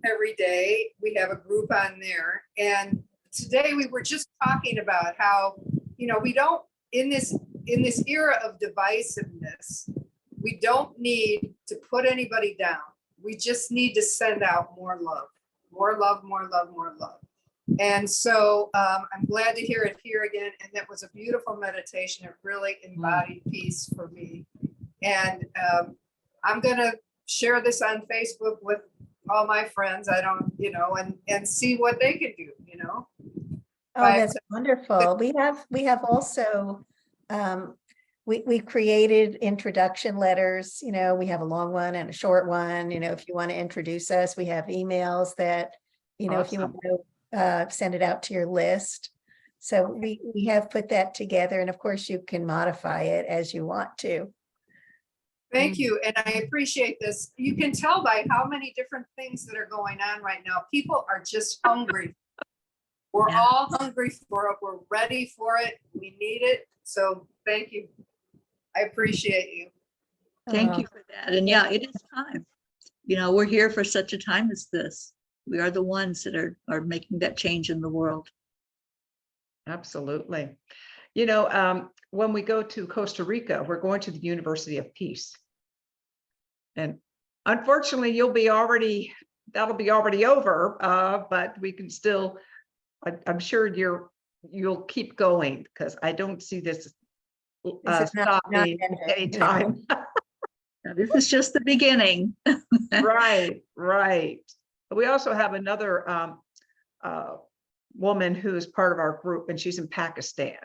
every day. We have a group on there. And today we were just talking about how, we don't, in this era of divisiveness, we don't need to put anybody down. We just need to send out more love, more love, more love, more love. And so I'm glad to hear it here again. And that was a beautiful meditation. It really embodied peace for me. And I'm going to share this on Facebook with all my friends. I don't, and see what they can do, Oh, But- that's wonderful. We have also, we created introduction letters, we have a long one and a short one, if you want to introduce us, we have emails that, if you Awesome. want to send it out to your list. So we have put that together, and of course you can modify it as you want to. Thank you, and I appreciate this. You can tell by how many different things that are going on right now. People are just hungry. We're Yeah. all hungry for it. We're ready for it. We need it. So thank you. I appreciate you. Thank you for that. And yeah, it is time. We're here for such a time as this. We are the ones that are making that change in the world. Absolutely. When we go to Costa Rica, we're going to the University of Peace. And unfortunately, that'll be already over, but we can still, I'm sure you'll keep going, because I don't see this This is not stopping ending, anytime. Now, this is just the beginning. Right. We also have another woman who is part of our group, and she's in Pakistan.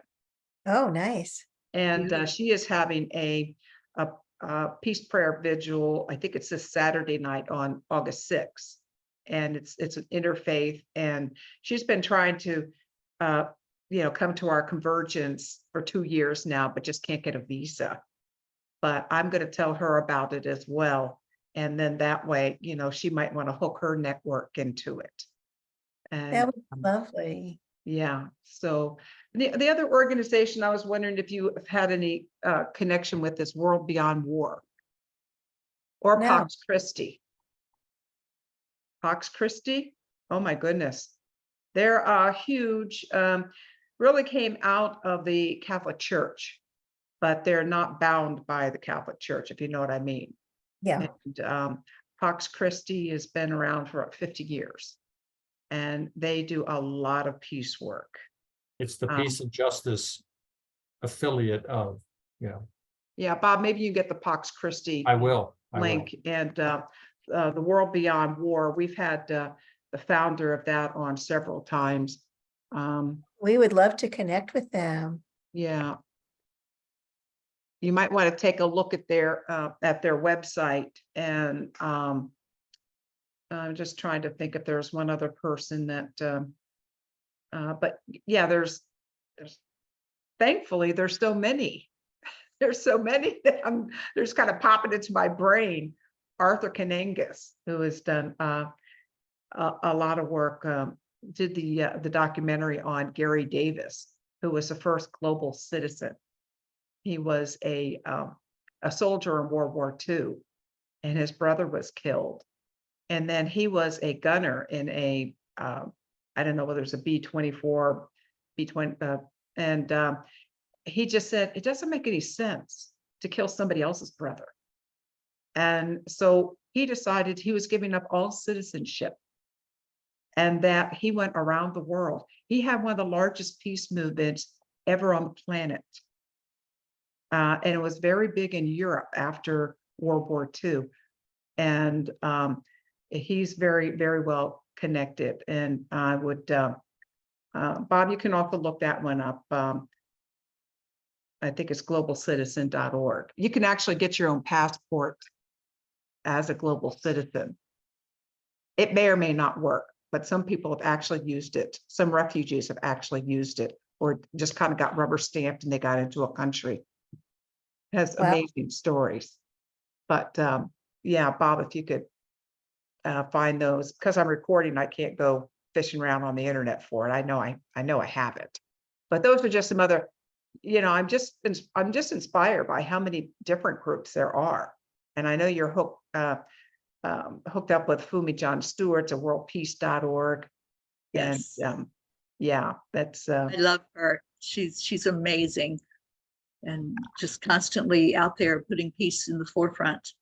Oh, nice. And she is having a peace prayer vigil. I think it's this Saturday night on August 6th. And it's an interfaith. And she's been trying to, come to our convergence for 2 years now, but just can't get a visa. But I'm going to tell her about it as well. And then that way, she might want to hook her network into it. And That was lovely. yeah, so the other organization, I was wondering if you have had any connection with this World Beyond War or No. Pax Christi. Pax Christi, oh my goodness. They're huge, really came out of the Catholic Church, but they're not bound by the Catholic Church, if you know what I mean. Yeah. And Pax Christi has been around for 50 years. And they do a lot of peace work. It's the Peace and Justice affiliate of, Yeah, Bob, maybe you get the Pax Christi I will. link. And the World Beyond War, we've had the founder of that on several times. We would love to connect with them. Yeah. You might want to take a look at their website. And I'm just trying to think if there's one other person that, but yeah, there's thankfully there's so many. There's so many that there's kind of popping into my brain. Arthur Kanangas, who has done a lot of work, did the documentary on Gary Davis, who was the first global citizen. He was a soldier in World War II, and his brother was killed. And then he was a gunner in a, I don't know whether it's a B-24, B-20, and he just said, it doesn't make any sense to kill somebody else's brother. And so he decided he was giving up all citizenship, and that he went around the world. He had one of the largest peace movements ever on the planet. And it was very big in Europe after World War II. And he's very, very well connected. And I would, Bob, you can also look that one up. I think it's globalcitizen.org. You can actually get your own passport as a global citizen. It may or may not work, but some people have actually used it. Some refugees have actually used it, or just kind of got rubber stamped and they got into a country. It has Wow. amazing stories. But yeah, Bob, if you could find those, because I'm recording, I can't go fishing around on the internet for it. I know I have it. But those are just some other, I'm just inspired by how many different groups there are. And I know you're hooked up with Fumi John Stewart's at worldpeace.org. Yes, And yeah, that's I love her. She's amazing and just constantly out there putting peace in the forefront.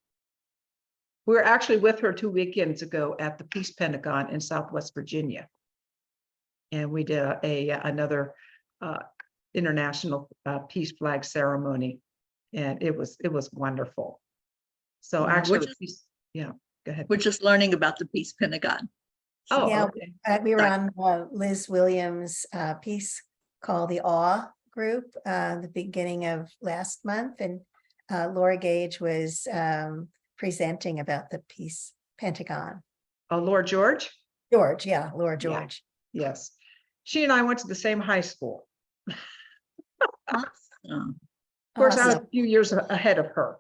we were actually with her 2 weekends ago at the Peace Pentagon in Southwest Virginia. And we did another international peace flag ceremony, and it was wonderful. So Yeah, actually, we're go ahead. We're just learning about the Peace Pentagon. Oh, Yeah, okay. we were on Liz Williams' piece called The Awe Group, the beginning of last month, and Laura Gage was presenting about the Peace Pentagon. Oh, Lord George. George, yeah, Laura Yeah. George. Yes, she and I went to the same high school. Awesome. Of course, I was Awesome. a few years ahead of her.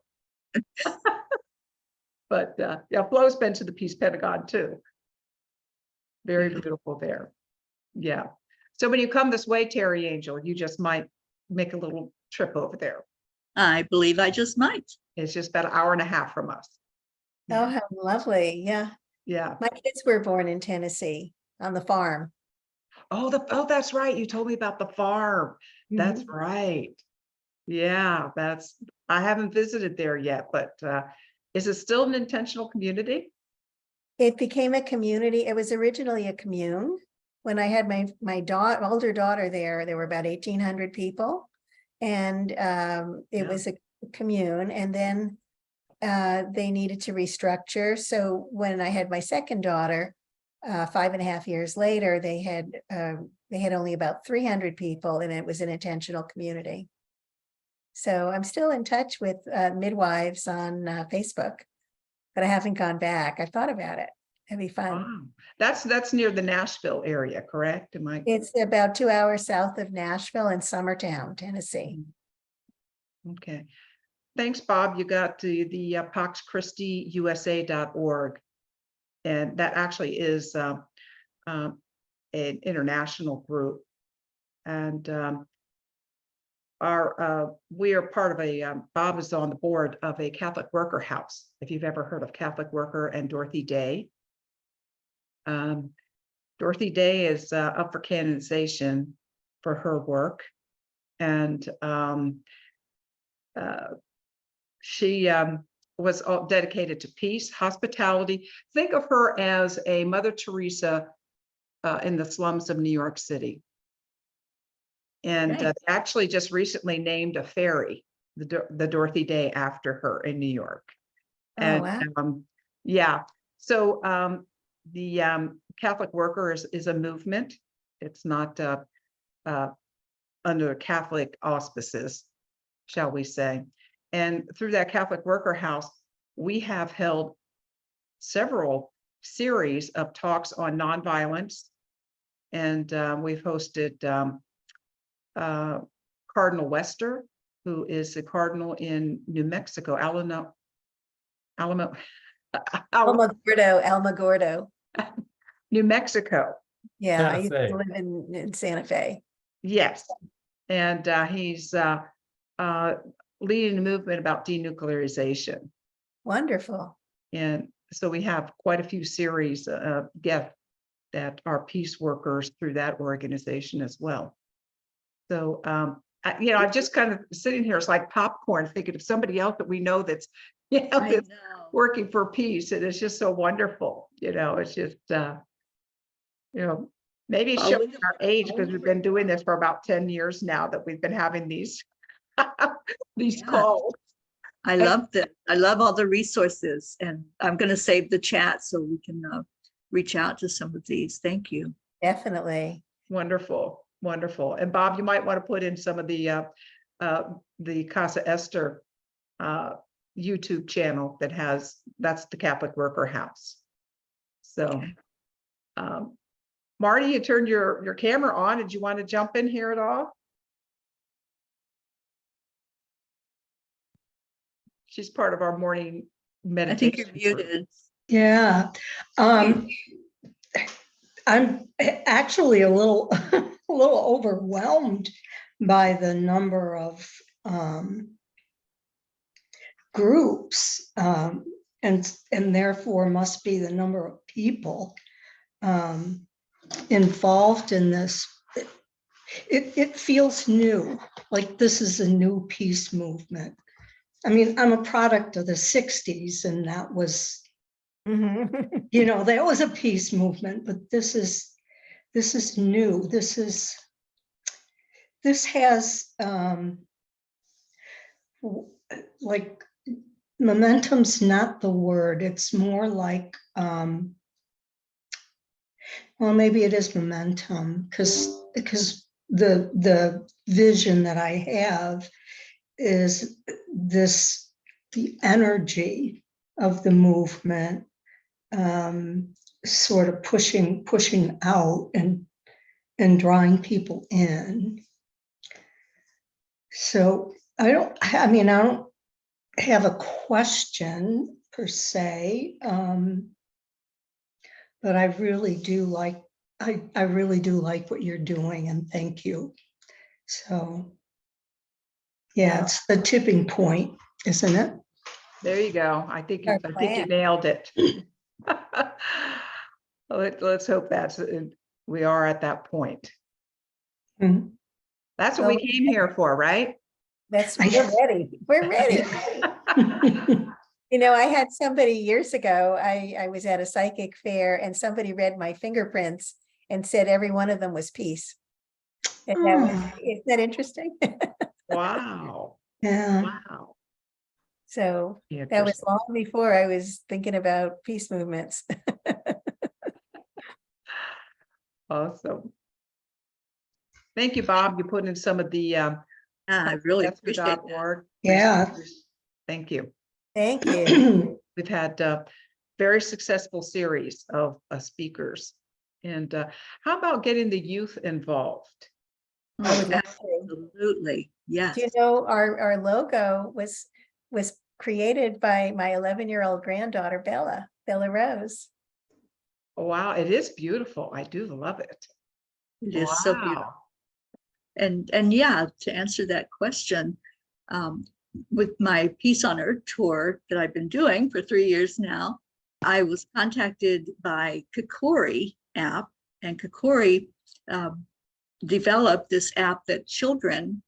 But yeah, Flo's been to the Peace Pentagon too. Very beautiful there. Yeah. So when you come this way, Teri Angel, you just might make a little trip over there. I believe I just might. It's just about an hour and a half from us. Oh, how lovely. Yeah. Yeah. My kids were born in Tennessee on the farm. Oh, that's right. You told me about the farm. That's right. Yeah, I haven't visited there yet, but is it still an intentional community? It became a community. It was originally a commune. When I had my older daughter there were about 1,800 people. And it was a commune. And then they needed to restructure. So when I had my second daughter, 5.5 years later, they had only about 300 people, and it was an intentional community. So I'm still in touch with midwives on Facebook, but I haven't gone back. I thought about it. It'd be fun. Wow. That's near the Nashville area, correct? Am I? It's about 2 hours south of Nashville in Summertown, Tennessee. Okay. Thanks, Bob. You got to the PoxChristyUSA.org. And that actually is an international group. And we are part of Bob is on the board of a Catholic Worker House. If you've ever heard of Catholic Worker and Dorothy Day. Dorothy Day is up for canonization for her work. And she was all dedicated to peace, hospitality. Think of her as a Mother Teresa in the slums of New York City. And Okay. actually just recently named a ferry, the Dorothy Day, after her in New York. Oh, And wow. yeah, so the Catholic Worker is a movement. It's not under Catholic auspices, shall we say. And through that Catholic Worker House, we have held several series of talks on nonviolence. And we've hosted Cardinal Wester, who is the cardinal in New Mexico, Alamogordo. New Mexico. Yeah, Santa I used Fe. to live in Santa Fe. Yes. And he's leading a movement about denuclearization. Wonderful. And so we have quite a few series of guests that are peace workers through that organization as well. So, I'm just kind of sitting here, it's like popcorn, thinking of somebody else that we know that's, I that's know. working for peace. And it's just so wonderful. It's just, maybe Well, showing our age, because we've been doing this for about 10 years now that we've been having these, these Yeah. calls. I love this. I love all the resources, and I'm going to save the chat so we can reach out to some of these. Thank you. Definitely. Wonderful, wonderful. And Bob, you might want to put in some of the Casa Esther YouTube channel that's the Catholic Worker House. So, Okay. Marty, you turned your camera on. Did you want to jump in here at all? She's part of our morning I think meditation. you're group. muted. Yeah. I'm actually a little, a little overwhelmed by the number of groups, and therefore must be the number of people involved in this. It feels new, like this is a new peace movement. I mean, I'm a product of the 60s, and that was, Mhm. that was a peace movement, but this is new. This has like, momentum's not the word. It's more like, well, maybe it is momentum, because the vision that I have is this, the energy of the movement, sort of pushing out and drawing people in. So I don't have a question per se, but I really do like what you're doing, and thank you. So, yeah, it's the tipping point, isn't it? There you go. I think you Our plan. nailed it. Let's hope we are at that point. Mhm. That's what we came here for, right? We're ready. We're ready. I had somebody years ago, I was at a psychic fair, and somebody read my fingerprints and said every one of them was peace. And isn't that interesting? Wow. Yeah. Wow. So that was Interesting. long before I was thinking about peace movements. Awesome. Thank you, Bob. You put in some of the I really appreciate that. Esther.org. Yeah. Thank you. Thank you. We've had very successful series of speakers. And how about getting the youth involved? I would love to. Absolutely, yes. Do you know our logo was created by my 11-year-old granddaughter, Bella Rose. Oh, wow, it is beautiful. I do love it. It is so beautiful. And yeah, to answer that question, with my Peace on Earth tour that I've been doing for 3 years now, I was contacted by Kokori app, and Kokori developed this app that children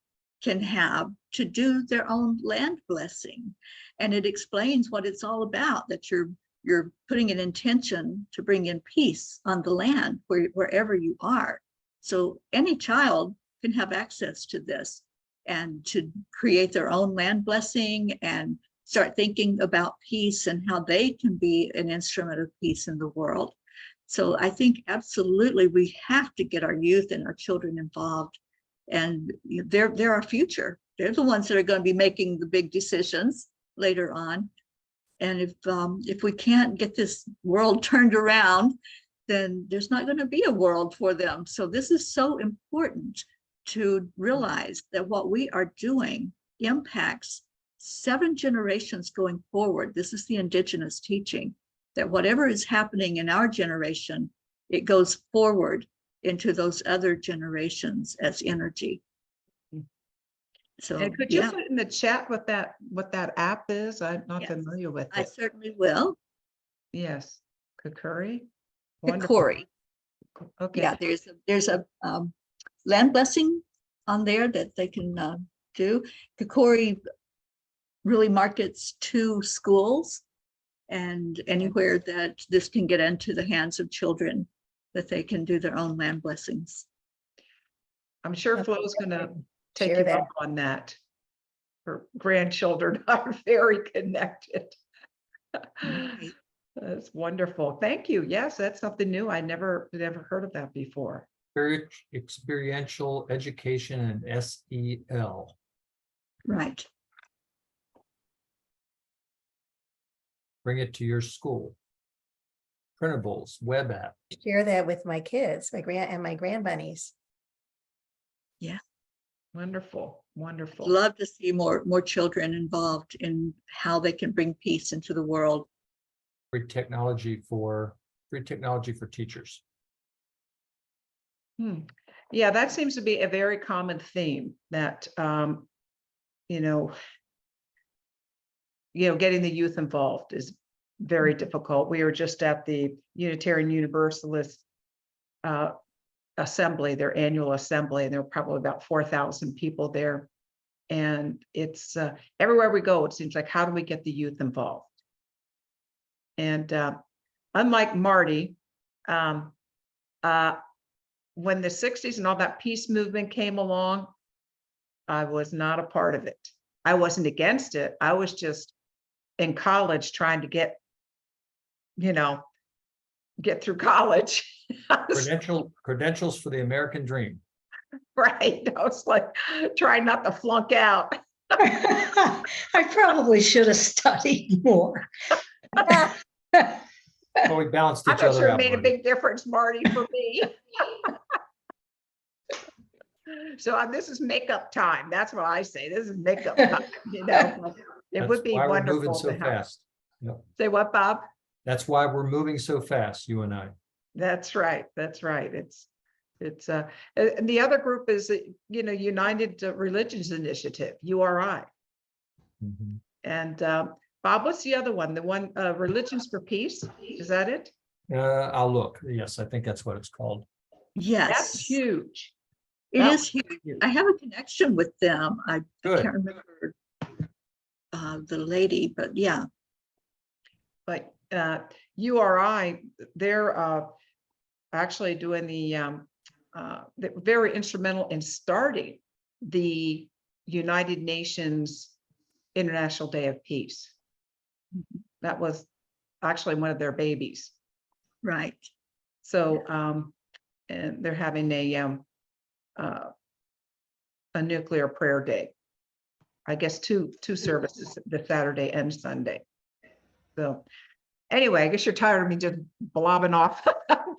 can have to do their own land blessing. And it explains what it's all about, that you're putting an intention to bring in peace on the land wherever you are. So any child can have access to this and to create their own land blessing and start thinking about peace and how they can be an instrument of peace in the world. So I think absolutely we have to get our youth and our children involved, and they're our future. They're the ones that are going to be making the big decisions later on. And if we can't get this world turned around, then there's not going to be a world for them. So this is so important to realize that what we are doing impacts 7 generations going forward. This is the indigenous teaching, that whatever is happening in our generation, it goes forward into those other generations as energy. So And could you put in the chat what that app is? I'm not familiar with I it. certainly will. Yes, Kokori. Kokori. Okay. Yeah, there's a land blessing on there that they can do. Kokori really markets to schools and anywhere that this can get into the hands of children, that they can do their own land blessings. I'm sure Flo's going to take Share you that. up on that. Her grandchildren are very connected. Right. That's wonderful. Thank you. Yes, that's something new. I never heard of that before. Experiential education and SEL. Right. Bring it to your school. Printables, web app. Share that with my kids, my grand bunnies. Yeah. Wonderful. Wonderful. Love to see more children involved in how they can bring peace into the world. free technology for teachers. Yeah, that seems to be a very common theme that, getting the youth involved is very difficult. We were just at the Unitarian Universalist assembly, their annual assembly, and there were probably about 4,000 people there. And it's everywhere we go, it seems like, how do we get the youth involved? And unlike Marty, when the 60s and all that peace movement came along, I was not a part of it. I wasn't against it. I was just in college trying to get through college. Credentials for the American dream. Right. I was like trying not to flunk out. I probably should have studied more. Well, we balanced I'm each not other sure it out. made a Marty. big difference, Marty, for me. So this is makeup time. That's what I say. This is makeup time. It That's would be why we're moving wonderful so to have. fast. Yep. Say what, Bob? That's why we're moving so fast, you and I. That's right. That's right. It's and the other group is United Religions Initiative, URI. Mhm. And Bob, what's the other one? The one Religions for Peace? Is that it? I'll look. Yes, I think that's what it's called. That's Yes, huge. it that is huge. I have a connection with them. I Good. can't remember the lady, but yeah. But URI, they're actually doing they're very instrumental in starting the United Nations International Day of Peace. That was actually one of their babies. Right. So, and they're having a nuclear prayer day. I guess two services, the Saturday and Sunday. So anyway, I guess you're tired of me just blobbing off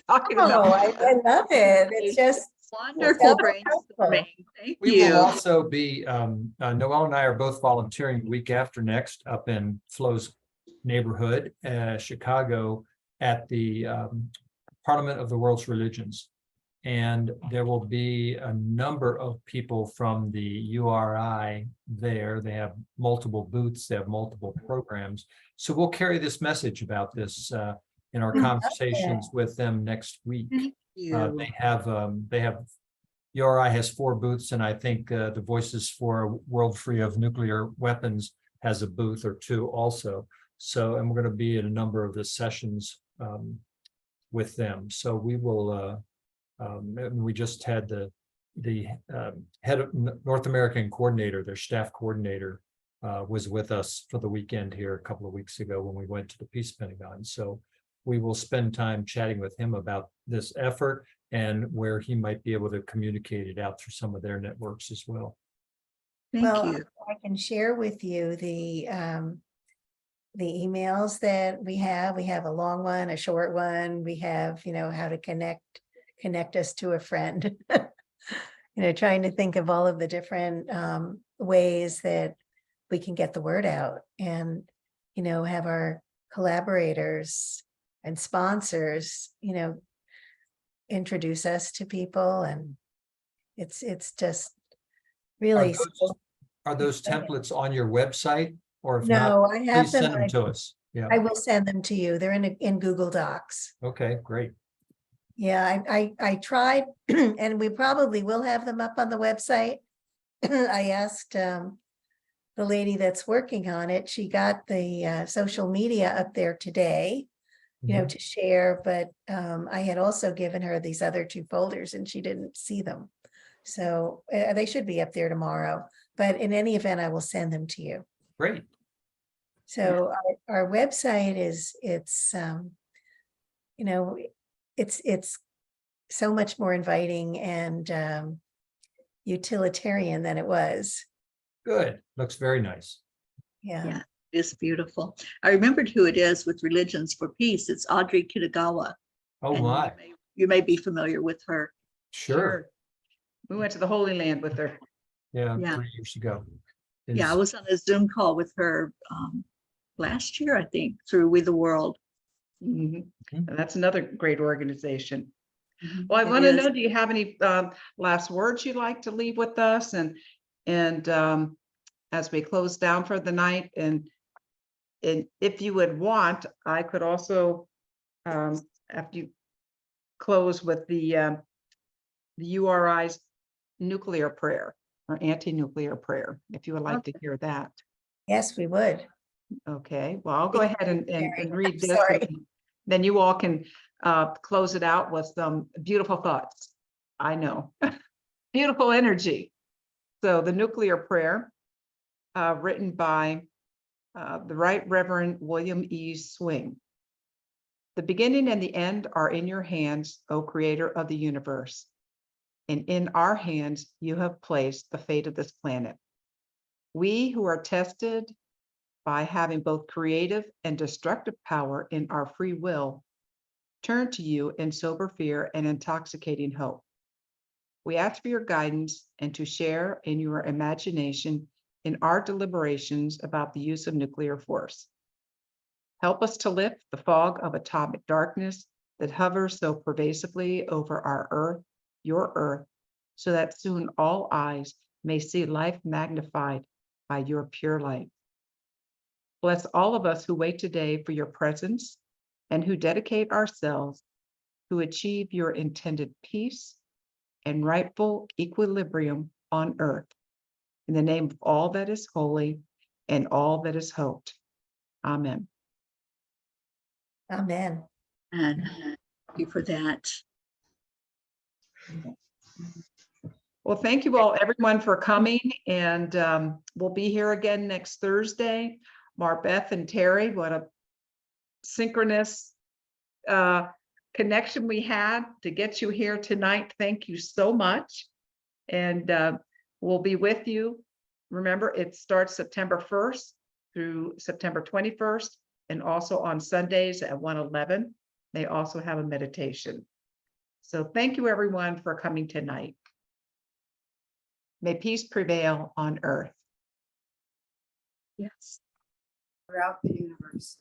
talking Oh, about. I love it. It's just Wonderful Well, brainstorming. Thank We will you. also be, Noel and I are both volunteering the week after next up in Flo's neighborhood, Chicago, at the Parliament of the World's Religions. And there will be a number of people from the URI there. They have multiple booths, they have multiple programs. So we'll carry this message about this in our conversations with them next week. Thank you. They have URI has 4 booths, and I think the Voices for a World Free of Nuclear Weapons has a booth or 2 also. So, and we're going to be in a number of the sessions with them. So we will. And we just had the head of North American coordinator, their staff coordinator, was with us for the weekend here a couple of weeks ago when we went to the Peace Pentagon. So we will spend time chatting with him about this effort and where he might be able to communicate it out through some of their networks as well. Thank Well, you. I can share with you the emails that we have. We have a long one, a short one. We have, how to connect us to a friend. Trying to think of all of the different ways that we can get the word out and, have our collaborators and sponsors, introduce us to people. And it's just really. Are those templates on your website, or if No, not, I have please them. send them to us? Yeah. I will send them to you. They're in Google Docs. Okay, great. Yeah, I tried, and we probably will have them up on the website. I asked the lady that's working on it. She got the social media up there today, to share, but I had also given her these other 2 folders and she didn't see them. So they should be up there tomorrow, but in any event, I will send them to you. Great. So our website it's so much more inviting and utilitarian than it was. Good. Looks very nice. Yeah. It's beautiful. I remembered who it is with Religions for Peace. It's Audrey Kitagawa. Oh And my, you may be familiar with her. sure. We went to the Holy Land with her. Yeah, Yeah. 3 years ago. Yeah, I was on a Zoom call with her last year, I think, through We the World. Mhm. Mhm. And that's another great organization. Mhm, Well, I it want to is. know, do you have any last words you'd like to leave with us? And as we close down for the night, and if you would want, I could also, after you close with the URI's nuclear prayer or anti-nuclear prayer, if you would like to hear that. Yes, we would. Okay, well, I'll go ahead and Teri. read I'm this. sorry. And then you all can close it out with some beautiful thoughts. I know, beautiful energy. So the nuclear prayer, written by the Right Reverend William E. Swing. The beginning and the end are in your hands, O Creator of the universe. And in our hands, you have placed the fate of this planet. We who are tested by having both creative and destructive power in our free will, turn to you in sober fear and intoxicating hope. We ask for your guidance and to share in your imagination in our deliberations about the use of nuclear force. Help us to lift the fog of atomic darkness that hovers so pervasively over our earth, your earth, so that soon all eyes may see life magnified by your pure light. Bless all of us who wait today for your presence and who dedicate ourselves to achieve your intended peace and rightful equilibrium on earth. In the name of all that is holy and all that is hoped. Amen. Amen. And thank you for that. Well, thank you all, everyone, for coming, and we'll be here again next Thursday. Marbeth and Teri, what a synchronous connection we had to get you here tonight. Thank you so much. And we'll be with you. Remember, it starts September 1st through September 21st, and also on Sundays at 1:11. They also have a meditation. So thank you, everyone, for coming tonight. May peace prevail on earth. Yes. Throughout the universe.